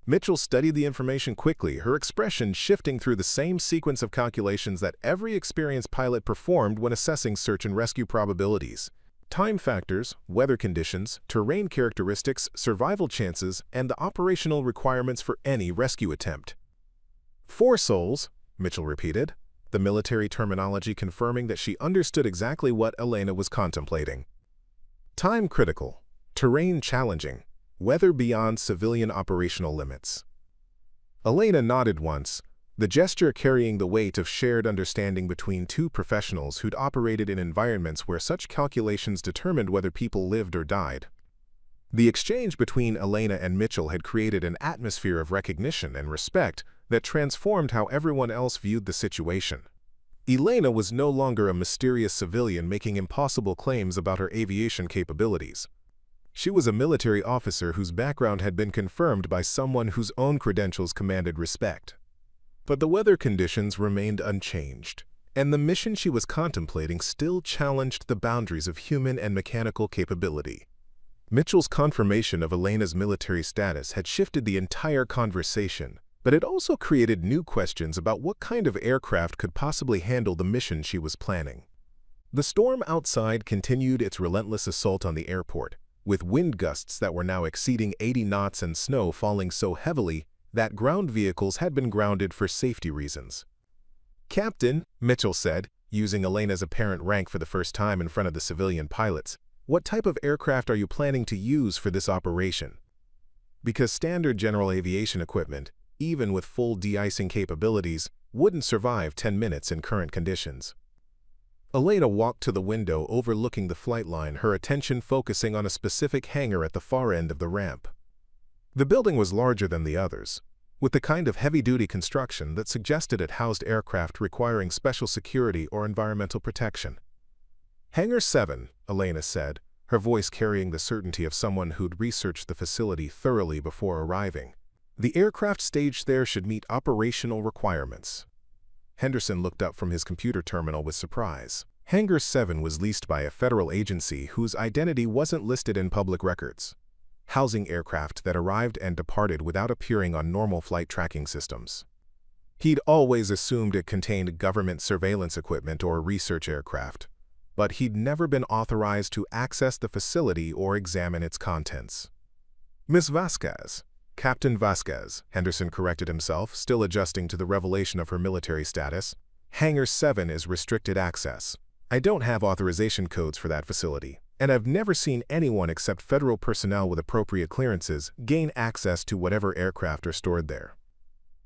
Speaker 1: Mitchell studied the information quickly, her expression shifting through the same sequence of calculations that every experienced pilot performed when assessing search and rescue probabilities. Time factors, weather conditions, terrain characteristics, survival chances, and the operational requirements for any rescue attempt. "4 souls," Mitchell repeated, the military terminology confirming that she understood exactly what Elena was contemplating. "Time critical, terrain challenging, weather beyond civilian operational limits." Elena nodded once, the gesture carrying the weight of shared understanding between two professionals who'd operated in environments where such calculations determined whether people lived or died. The exchange between Elena and Mitchell had created an atmosphere of recognition and respect that transformed how everyone else viewed the situation. Elena was no longer a mysterious civilian making impossible claims about her aviation capabilities. She was a military officer whose background had been confirmed by someone whose own credentials commanded respect. But the weather conditions remained unchanged, and the mission she was contemplating still challenged the boundaries of human and mechanical capability. Mitchell's confirmation of Elena's military status had shifted the entire conversation, but it also created new questions about what kind of aircraft could possibly handle the mission she was planning. The storm outside continued its relentless assault on the airport, with wind gusts that were now exceeding 80 knots and snow falling so heavily that ground vehicles had been grounded for safety reasons. "Captain," Mitchell said, using Elena's apparent rank for the first time in front of the civilian pilots, "what type of aircraft are you planning to use for this operation?" Because standard general aviation equipment, even with full de-icing capabilities, wouldn't survive 10 minutes in current conditions. Elena walked to the window overlooking the flight line, her attention focusing on a specific hangar at the far end of the ramp. The building was larger than the others, with the kind of heavy-duty construction that suggested it housed aircraft requiring special security or environmental protection. "Hangar 7, Elena said, her voice carrying the certainty of someone who'd researched the facility thoroughly before arriving. "The aircraft staged there should meet operational requirements." Henderson looked up from his computer terminal with surprise. Hangar 7 was leased by a federal agency whose identity wasn't listed in public records, housing aircraft that arrived and departed without appearing on normal flight tracking systems. He'd always assumed it contained government surveillance equipment or research aircraft, but he'd never been authorized to access the facility or examine its contents. "Miss Vasquez, Captain Vasquez," Henderson corrected himself, still adjusting to the revelation of her military status. "Hangar 7 is restricted access. I don't have authorization codes for that facility, and I've never seen anyone except federal personnel with appropriate clearances gain access to whatever aircraft are stored there."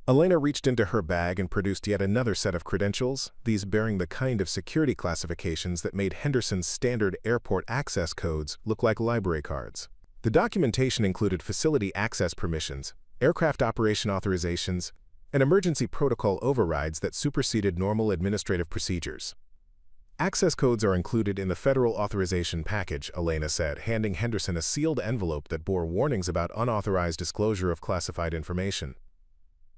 Speaker 1: Elena reached into her bag and produced yet another set of credentials, these bearing the kind of security classifications that made Henderson's standard airport access codes look like library cards. The documentation included facility access permissions, aircraft operation authorizations, and emergency protocol overrides that superseded normal administrative procedures. Access codes are included in the federal authorization package, Elena said, handing Henderson a sealed envelope that bore warnings about unauthorized disclosure of classified information.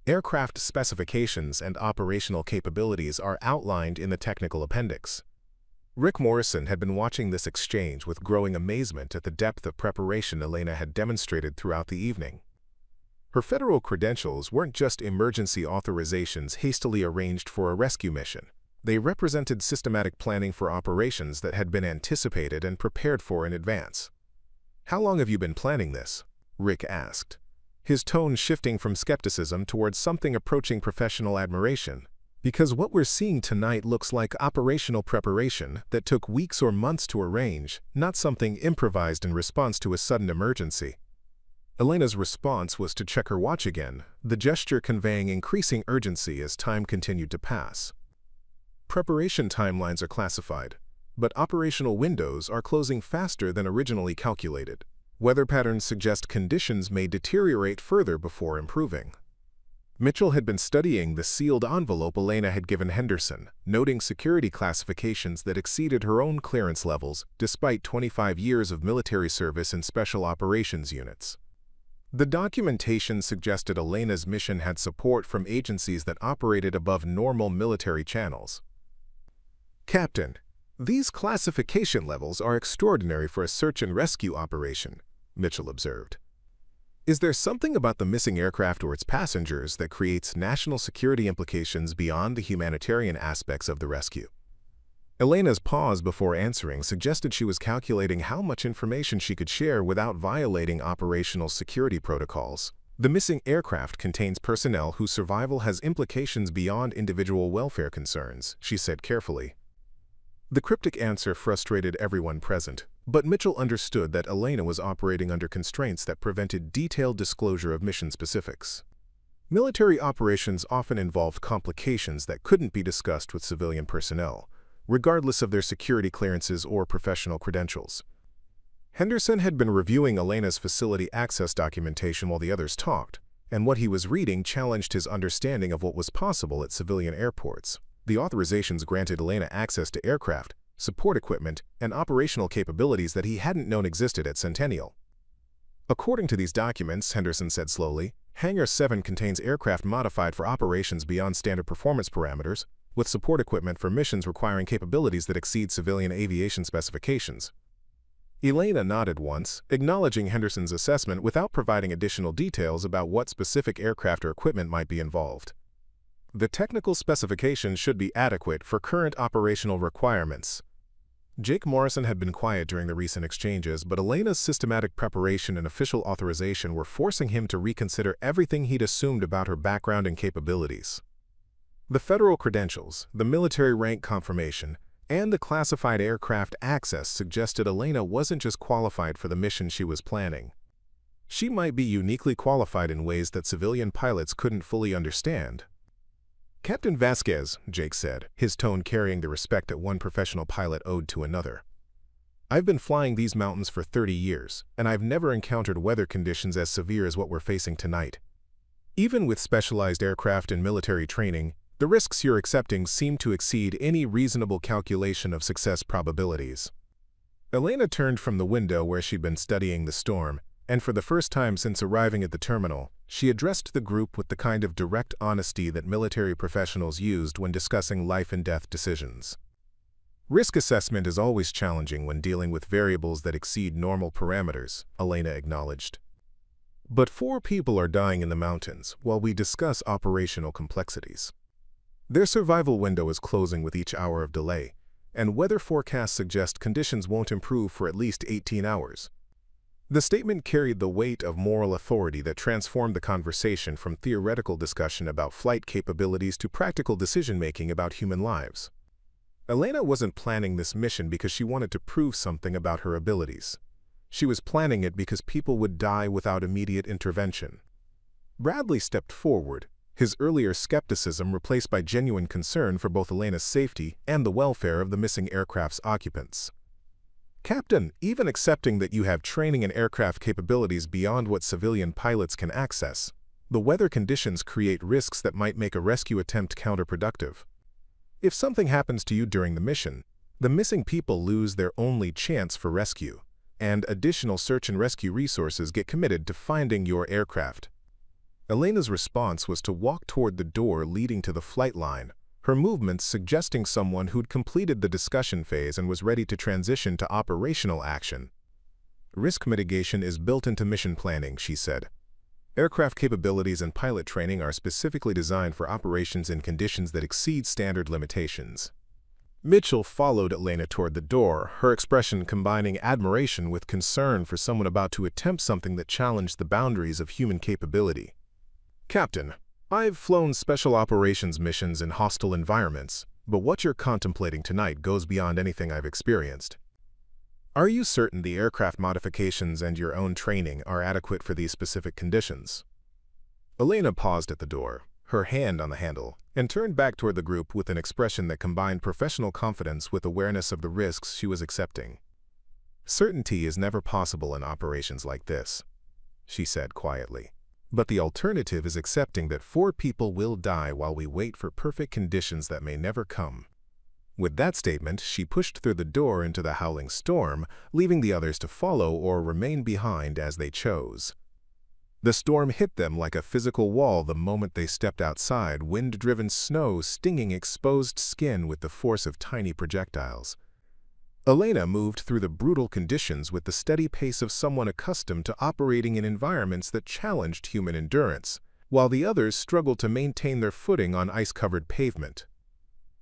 Speaker 1: Aircraft specifications and operational capabilities are outlined in the technical appendix. Rick Morrison had been watching this exchange with growing amazement at the depth of preparation Elena had demonstrated throughout the evening. Her federal credentials weren't just emergency authorizations hastily arranged for a rescue mission. They represented systematic planning for operations that had been anticipated and prepared for in advance. "How long have you been planning this?" Rick asked, his tone shifting from skepticism towards something approaching professional admiration. "Because what we're seeing tonight looks like operational preparation that took weeks or months to arrange, not something improvised in response to a sudden emergency." Elena's response was to check her watch again, the gesture conveying increasing urgency as time continued to pass. Preparation timelines are classified, but operational windows are closing faster than originally calculated. Weather patterns suggest conditions may deteriorate further before improving. Mitchell had been studying the sealed envelope Elena had given Henderson, noting security classifications that exceeded her own clearance levels despite 25 years of military service in special operations units. The documentation suggested Elena's mission had support from agencies that operated above normal military channels. "Captain, these classification levels are extraordinary for a search and rescue operation," Mitchell observed. "Is there something about the missing aircraft or its passengers that creates national security implications beyond the humanitarian aspects of the rescue?" Elena's pause before answering suggested she was calculating how much information she could share without violating operational security protocols. "The missing aircraft contains personnel whose survival has implications beyond individual welfare concerns," she said carefully. The cryptic answer frustrated everyone present, but Mitchell understood that Elena was operating under constraints that prevented detailed disclosure of mission specifics. Military operations often involved complications that couldn't be discussed with civilian personnel, regardless of their security clearances or professional credentials. Henderson had been reviewing Elena's facility access documentation while the others talked, and what he was reading challenged his understanding of what was possible at civilian airports. The authorizations granted Elena access to aircraft, support equipment, and operational capabilities that he hadn't known existed at Centennial. "According to these documents," Henderson said slowly, "Hangar 7 contains aircraft modified for operations beyond standard performance parameters, with support equipment for missions requiring capabilities that exceed civilian aviation specifications." Elena nodded once, acknowledging Henderson's assessment without providing additional details about what specific aircraft or equipment might be involved. "The technical specifications should be adequate for current operational requirements." Jake Morrison had been quiet during the recent exchanges, but Elena's systematic preparation and official authorization were forcing him to reconsider everything he'd assumed about her background and capabilities. The federal credentials, the military rank confirmation, and the classified aircraft access suggested Elena wasn't just qualified for the mission she was planning. She might be uniquely qualified in ways that civilian pilots couldn't fully understand. "Captain Vasquez," Jake said, his tone carrying the respect that one professional pilot owed to another. "I've been flying these mountains for 30 years, and I've never encountered weather conditions as severe as what we're facing tonight. Even with specialized aircraft and military training, the risks you're accepting seem to exceed any reasonable calculation of success probabilities." Elena turned from the window where she'd been studying the storm, and for the first time since arriving at the terminal, she addressed the group with the kind of direct honesty that military professionals used when discussing life-and-death decisions. "Risk assessment is always challenging when dealing with variables that exceed normal parameters," Elena acknowledged. "But 4 people are dying in the mountains while we discuss operational complexities. Their survival window is closing with each hour of delay, and weather forecasts suggest conditions won't improve for at least 18 hours. The statement carried the weight of moral authority that transformed the conversation from theoretical discussion about flight capabilities to practical decision-making about human lives. Elena wasn't planning this mission because she wanted to prove something about her abilities. She was planning it because people would die without immediate intervention. Bradley stepped forward, his earlier skepticism replaced by genuine concern for both Elena's safety and the welfare of the missing aircraft's occupants. Captain, even accepting that you have training and aircraft capabilities beyond what civilian pilots can access, the weather conditions create risks that might make a rescue attempt counterproductive. If something happens to you during the mission, the missing people lose their only chance for rescue, and additional search and rescue resources get committed to finding your aircraft. Elena's response was to walk toward the door leading to the flight line, her movements suggesting someone who'd completed the discussion phase and was ready to transition to operational action. Risk mitigation is built into mission planning, she said. Aircraft capabilities and pilot training are specifically designed for operations in conditions that exceed standard limitations. Mitchell followed Elena toward the door, her expression combining admiration with concern for someone about to attempt something that challenged the boundaries of human capability. Captain, I've flown special operations missions in hostile environments, but what you're contemplating tonight goes beyond anything I've experienced. Are you certain the aircraft modifications and your own training are adequate for these specific conditions? Elena paused at the door, her hand on the handle, and turned back toward the group with an expression that combined professional confidence with awareness of the risks she was accepting. Certainty is never possible in operations like this, she said quietly. But the alternative is accepting that 4 people will die while we wait for perfect conditions that may never come. With that statement, she pushed through the door into the howling storm, leaving the others to follow or remain behind as they chose. The storm hit them like a physical wall the moment they stepped outside, wind-driven snow stinging exposed skin with the force of tiny projectiles. Elena moved through the brutal conditions with the steady pace of someone accustomed to operating in environments that challenged human endurance, while the others struggled to maintain their footing on ice-covered pavement.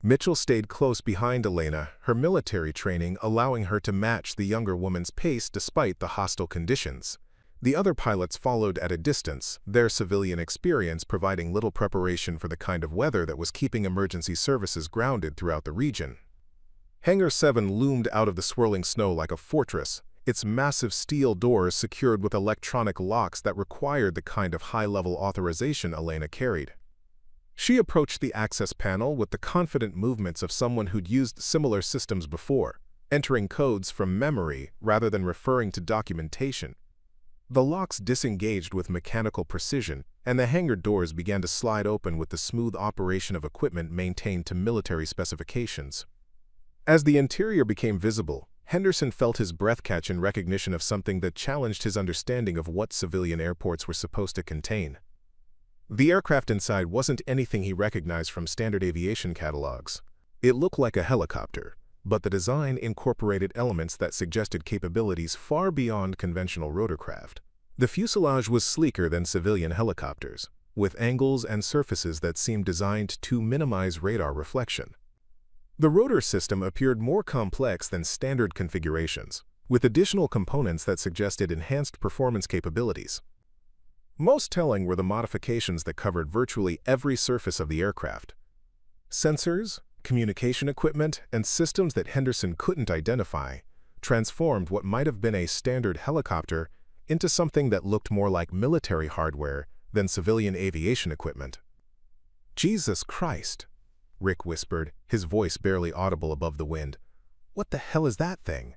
Speaker 1: Mitchell stayed close behind Elena, her military training allowing her to match the younger woman's pace despite the hostile conditions. The other pilots followed at a distance, their civilian experience providing little preparation for the kind of weather that was keeping emergency services grounded throughout the region. Hangar 7 loomed out of the swirling snow like a fortress, its massive steel doors secured with electronic locks that required the kind of high-level authorization Elena carried. She approached the access panel with the confident movements of someone who'd used similar systems before, entering codes from memory rather than referring to documentation. The locks disengaged with mechanical precision, and the hangar doors began to slide open with the smooth operation of equipment maintained to military specifications. As the interior became visible, Henderson felt his breath catch in recognition of something that challenged his understanding of what civilian airports were supposed to contain. The aircraft inside wasn't anything he recognized from standard aviation catalogs. It looked like a helicopter, but the design incorporated elements that suggested capabilities far beyond conventional rotorcraft. The fuselage was sleeker than civilian helicopters, with angles and surfaces that seemed designed to minimize radar reflection. The rotor system appeared more complex than standard configurations, with additional components that suggested enhanced performance capabilities. Most telling were the modifications that covered virtually every surface of the aircraft. Sensors, communication equipment, and systems that Henderson couldn't identify transformed what might have been a standard helicopter into something that looked more like military hardware than civilian aviation equipment. "Jesus Christ," Rick whispered, his voice barely audible above the wind. "What the hell is that thing?"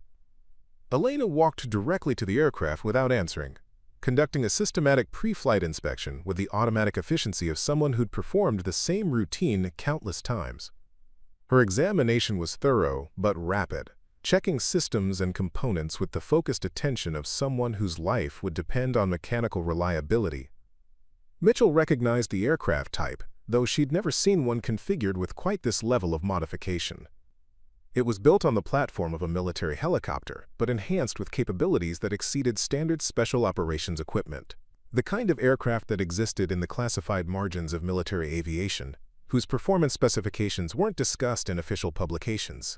Speaker 1: Elena walked directly to the aircraft without answering, conducting a systematic pre-flight inspection with the automatic efficiency of someone who'd performed the same routine countless times. Her examination was thorough but rapid, checking systems and components with the focused attention of someone whose life would depend on mechanical reliability. Mitchell recognized the aircraft type, though she'd never seen one configured with quite this level of modification. It was built on the platform of a military helicopter, but enhanced with capabilities that exceeded standard special operations equipment. The kind of aircraft that existed in the classified margins of military aviation, whose performance specifications weren't discussed in official publications.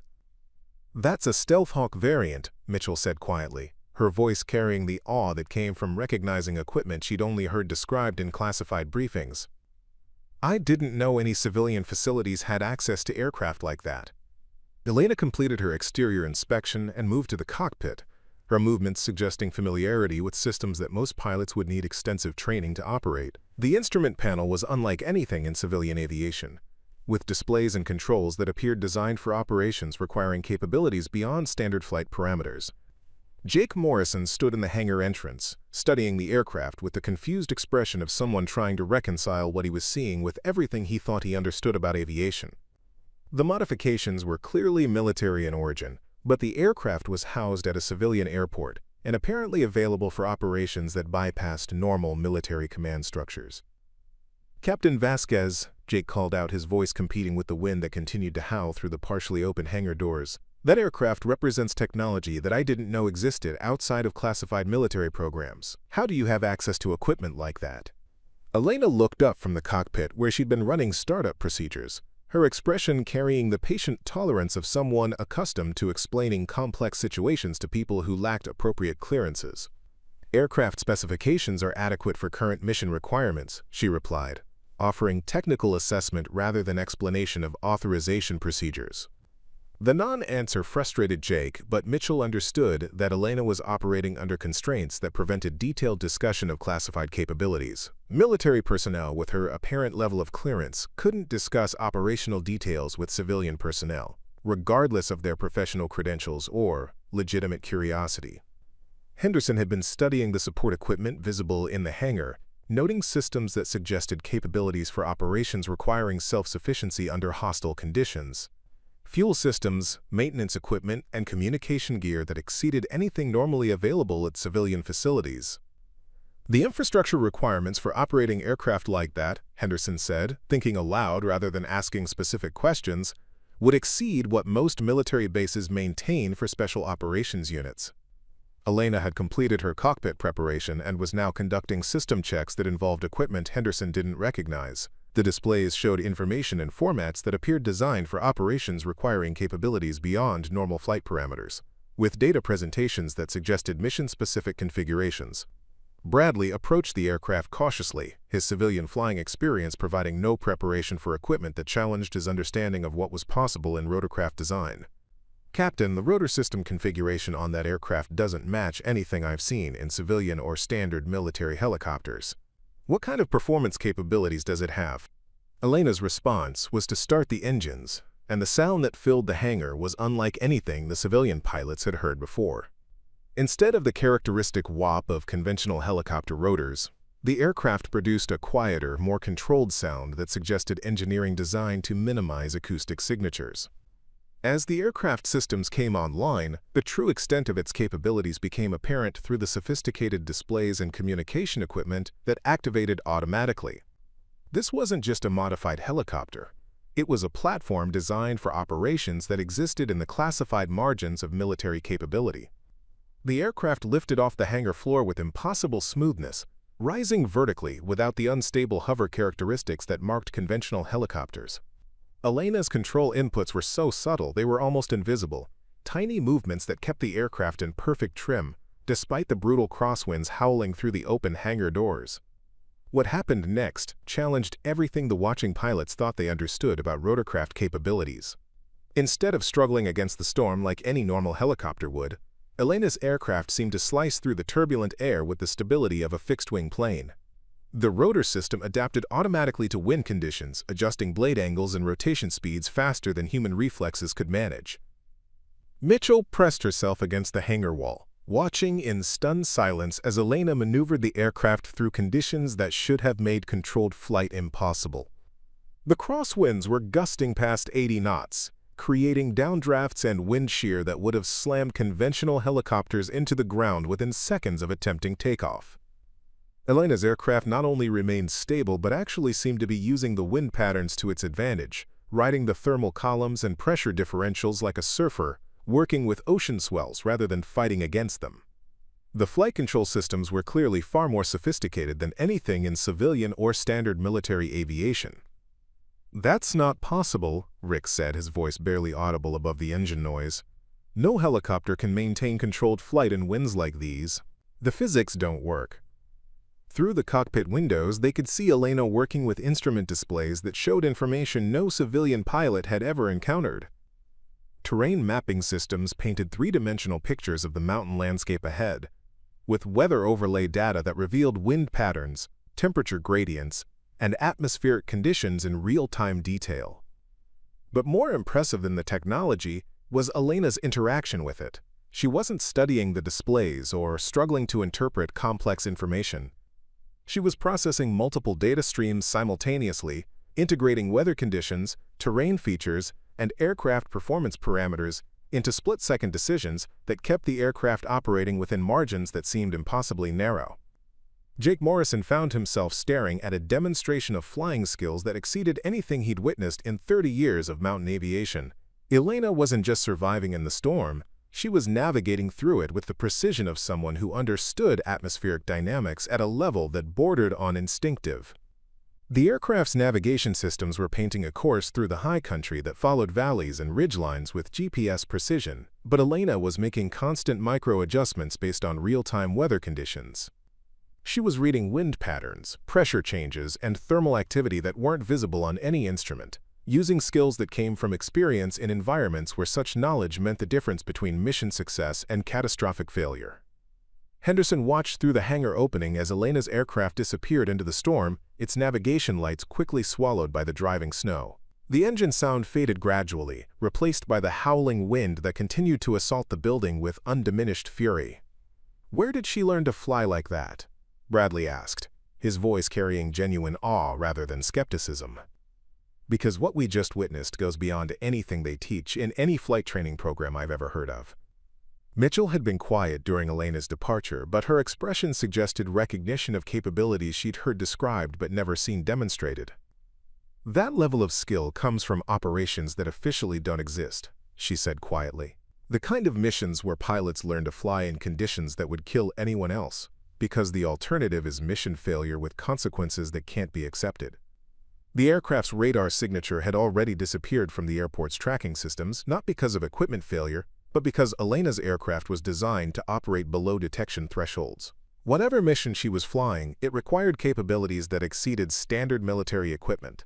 Speaker 1: "That's a Stealth Hawk variant," Mitchell said quietly, her voice carrying the awe that came from recognizing equipment she'd only heard described in classified briefings. "I didn't know any civilian facilities had access to aircraft like that." Elena completed her exterior inspection and moved to the cockpit, her movements suggesting familiarity with systems that most pilots would need extensive training to operate. The instrument panel was unlike anything in civilian aviation, with displays and controls that appeared designed for operations requiring capabilities beyond standard flight parameters. Jake Morrison stood in the hangar entrance, studying the aircraft with the confused expression of someone trying to reconcile what he was seeing with everything he thought he understood about aviation. The modifications were clearly military in origin, but the aircraft was housed at a civilian airport and apparently available for operations that bypassed normal military command structures. "Captain Vasquez," Jake called out, his voice competing with the wind that continued to howl through the partially open hangar doors. "That aircraft represents technology that I didn't know existed outside of classified military programs. How do you have access to equipment like that?" Elena looked up from the cockpit where she'd been running startup procedures, her expression carrying the patient tolerance of someone accustomed to explaining complex situations to people who lacked appropriate clearances. "Aircraft specifications are adequate for current mission requirements," she replied, offering technical assessment rather than explanation of authorization procedures. The non-answer frustrated Jake, but Mitchell understood that Elena was operating under constraints that prevented detailed discussion of classified capabilities. Military personnel with her apparent level of clearance couldn't discuss operational details with civilian personnel, regardless of their professional credentials or legitimate curiosity. Henderson had been studying the support equipment visible in the hangar, noting systems that suggested capabilities for operations requiring self-sufficiency under hostile conditions. Fuel systems, maintenance equipment, and communication gear that exceeded anything normally available at civilian facilities. "The infrastructure requirements for operating aircraft like that," Henderson said, thinking aloud rather than asking specific questions, "would exceed what most military bases maintain for special operations units." Elena had completed her cockpit preparation and was now conducting system checks that involved equipment Henderson didn't recognize. The displays showed information in formats that appeared designed for operations requiring capabilities beyond normal flight parameters, with data presentations that suggested mission-specific configurations. Bradley approached the aircraft cautiously, his civilian flying experience providing no preparation for equipment that challenged his understanding of what was possible in rotorcraft design. "Captain, the rotor system configuration on that aircraft doesn't match anything I've seen in civilian or standard military helicopters. What kind of performance capabilities does it have?" Elena's response was to start the engines, and the sound that filled the hangar was unlike anything the civilian pilots had heard before. Instead of the characteristic whop of conventional helicopter rotors, the aircraft produced a quieter, more controlled sound that suggested engineering designed to minimize acoustic signatures. As the aircraft systems came online, the true extent of its capabilities became apparent through the sophisticated displays and communication equipment that activated automatically. This wasn't just a modified helicopter. It was a platform designed for operations that existed in the classified margins of military capability. The aircraft lifted off the hangar floor with impossible smoothness, rising vertically without the unstable hover characteristics that marked conventional helicopters. Elena's control inputs were so subtle they were almost invisible, tiny movements that kept the aircraft in perfect trim, despite the brutal crosswinds howling through the open hangar doors. What happened next challenged everything the watching pilots thought they understood about rotorcraft capabilities. Instead of struggling against the storm like any normal helicopter would, Elena's aircraft seemed to slice through the turbulent air with the stability of a fixed-wing plane. The rotor system adapted automatically to wind conditions, adjusting blade angles and rotation speeds faster than human reflexes could manage. Mitchell pressed herself against the hangar wall, watching in stunned silence as Elena maneuvered the aircraft through conditions that should have made controlled flight impossible. The crosswinds were gusting past 80 knots, creating downdrafts and wind shear that would have slammed conventional helicopters into the ground within seconds of attempting takeoff. Elena's aircraft not only remained stable but actually seemed to be using the wind patterns to its advantage, riding the thermal columns and pressure differentials like a surfer, working with ocean swells rather than fighting against them. The flight control systems were clearly far more sophisticated than anything in civilian or standard military aviation. "That's not possible," Rick said, his voice barely audible above the engine noise. "No helicopter can maintain controlled flight in winds like these. The physics don't work." Through the cockpit windows, they could see Elena working with instrument displays that showed information no civilian pilot had ever encountered. Terrain mapping systems painted three-dimensional pictures of the mountain landscape ahead, with weather overlay data that revealed wind patterns, temperature gradients, and atmospheric conditions in real-time detail. But more impressive than the technology was Elena's interaction with it. She wasn't studying the displays or struggling to interpret complex information. She was processing multiple data streams simultaneously, integrating weather conditions, terrain features, and aircraft performance parameters into split-second decisions that kept the aircraft operating within margins that seemed impossibly narrow. Jake Morrison found himself staring at a demonstration of flying skills that exceeded anything he'd witnessed in 30 years of mountain aviation. Elena wasn't just surviving in the storm, she was navigating through it with the precision of someone who understood atmospheric dynamics at a level that bordered on instinctive. The aircraft's navigation systems were painting a course through the high country that followed valleys and ridgelines with GPS precision, but Elena was making constant micro-adjustments based on real-time weather conditions. She was reading wind patterns, pressure changes, and thermal activity that weren't visible on any instrument, using skills that came from experience in environments where such knowledge meant the difference between mission success and catastrophic failure. Henderson watched through the hangar opening as Elena's aircraft disappeared into the storm, its navigation lights quickly swallowed by the driving snow. The engine sound faded gradually, replaced by the howling wind that continued to assault the building with undiminished fury. "Where did she learn to fly like that?" Bradley asked, his voice carrying genuine awe rather than skepticism. "Because what we just witnessed goes beyond anything they teach in any flight training program I've ever heard of." Mitchell had been quiet during Elena's departure, but her expression suggested recognition of capabilities she'd heard described but never seen demonstrated. "That level of skill comes from operations that officially don't exist," she said quietly. "The kind of missions where pilots learn to fly in conditions that would kill anyone else, because the alternative is mission failure with consequences that can't be accepted." The aircraft's radar signature had already disappeared from the airport's tracking systems, not because of equipment failure, but because Elena's aircraft was designed to operate below detection thresholds. Whatever mission she was flying, it required capabilities that exceeded standard military equipment.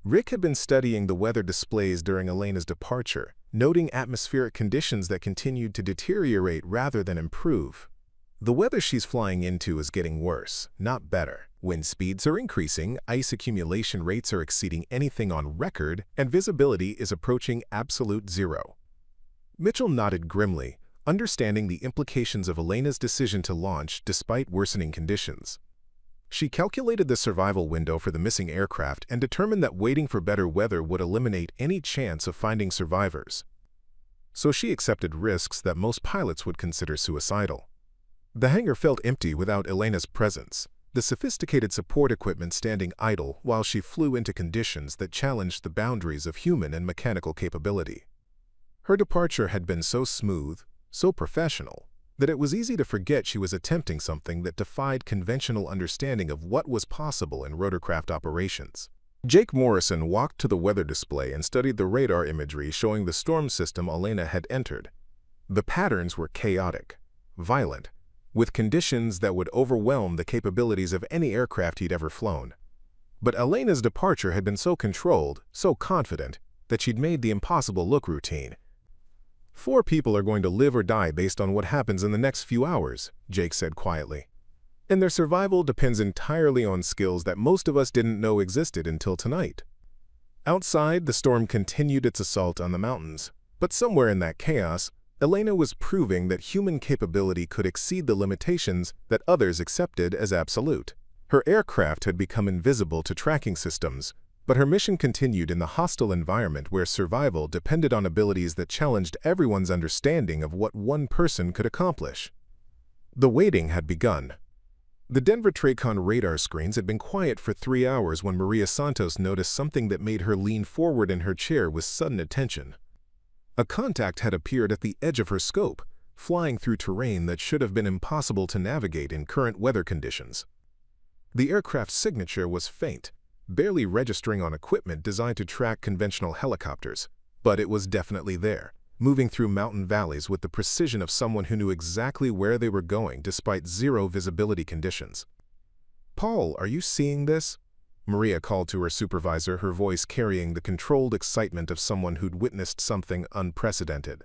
Speaker 1: Rick had been studying the weather displays during Elena's departure, noting atmospheric conditions that continued to deteriorate rather than improve. "The weather she's flying into is getting worse, not better. Wind speeds are increasing, ice accumulation rates are exceeding anything on record, and visibility is approaching absolute zero." Mitchell nodded grimly, understanding the implications of Elena's decision to launch despite worsening conditions. She calculated the survival window for the missing aircraft and determined that waiting for better weather would eliminate any chance of finding survivors. So she accepted risks that most pilots would consider suicidal. The hangar felt empty without Elena's presence, the sophisticated support equipment standing idle while she flew into conditions that challenged the boundaries of human and mechanical capability. Her departure had been so smooth, so professional, that it was easy to forget she was attempting something that defied conventional understanding of what was possible in rotorcraft operations. Jake Morrison walked to the weather display and studied the radar imagery showing the storm system Elena had entered. The patterns were chaotic, violent, with conditions that would overwhelm the capabilities of any aircraft he'd ever flown. But Elena's departure had been so controlled, so confident, that she'd made the impossible look routine. "4 people are going to live or die based on what happens in the next few hours," Jake said quietly. "And their survival depends entirely on skills that most of us didn't know existed until tonight." Outside, the storm continued its assault on the mountains, but somewhere in that chaos, Elena was proving that human capability could exceed the limitations that others accepted as absolute. Her aircraft had become invisible to tracking systems, but her mission continued in the hostile environment where survival depended on abilities that challenged everyone's understanding of what one person could accomplish. The waiting had begun. The Denver Tracon radar screens had been quiet for 3 hours when Maria Santos noticed something that made her lean forward in her chair with sudden attention. A contact had appeared at the edge of her scope, flying through terrain that should have been impossible to navigate in current weather conditions. The aircraft's signature was faint, barely registering on equipment designed to track conventional helicopters, but it was definitely there, moving through mountain valleys with the precision of someone who knew exactly where they were going despite zero visibility conditions. "Paul, are you seeing this?" Maria called to her supervisor, her voice carrying the controlled excitement of someone who'd witnessed something unprecedented.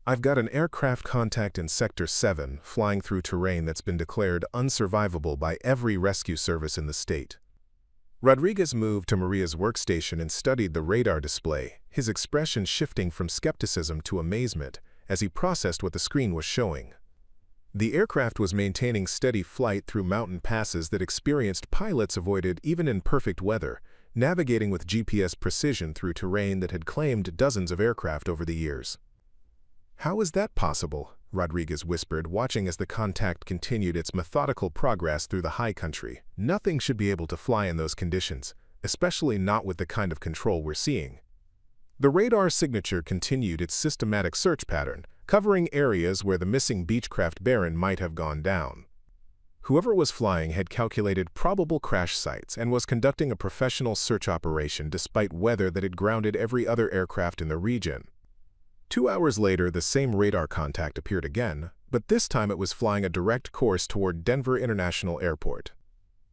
Speaker 1: "I've got an aircraft contact in Sector 7 flying through terrain that's been declared unsurvivable by every rescue service in the state." Rodriguez moved to Maria's workstation and studied the radar display, his expression shifting from skepticism to amazement as he processed what the screen was showing. The aircraft was maintaining steady flight through mountain passes that experienced pilots avoided even in perfect weather, navigating with GPS precision through terrain that had claimed dozens of aircraft over the years. "How is that possible?" Rodriguez whispered, watching as the contact continued its methodical progress through the high country. "Nothing should be able to fly in those conditions, especially not with the kind of control we're seeing." The radar signature continued its systematic search pattern, covering areas where the missing Beechcraft Baron might have gone down. Whoever was flying had calculated probable crash sites and was conducting a professional search operation despite weather that had grounded every other aircraft in the region. 2 hours later, the same radar contact appeared again, but this time it was flying a direct course toward Denver International Airport.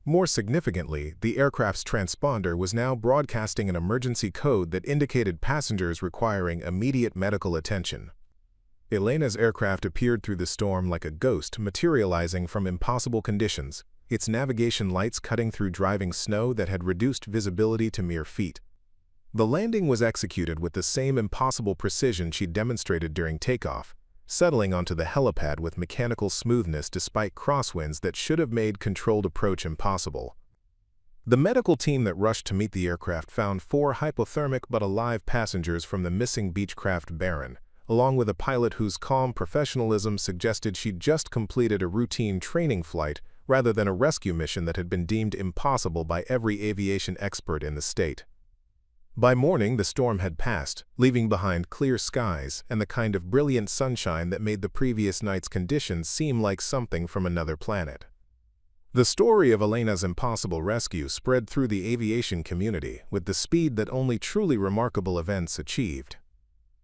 Speaker 1: More significantly, the aircraft's transponder was now broadcasting an emergency code that indicated passengers requiring immediate medical attention. Elena's aircraft appeared through the storm like a ghost materializing from impossible conditions, its navigation lights cutting through driving snow that had reduced visibility to mere feet. The landing was executed with the same impossible precision she'd demonstrated during takeoff, settling onto the helipad with mechanical smoothness despite crosswinds that should have made controlled approach impossible. The medical team that rushed to meet the aircraft found 4 hypothermic but alive passengers from the missing Beechcraft Baron, along with a pilot whose calm professionalism suggested she'd just completed a routine training flight rather than a rescue mission that had been deemed impossible by every aviation expert in the state. By morning, the storm had passed, leaving behind clear skies and the kind of brilliant sunshine that made the previous night's conditions seem like something from another planet. The story of Elena's impossible rescue spread through the aviation community with the speed that only truly remarkable events achieved.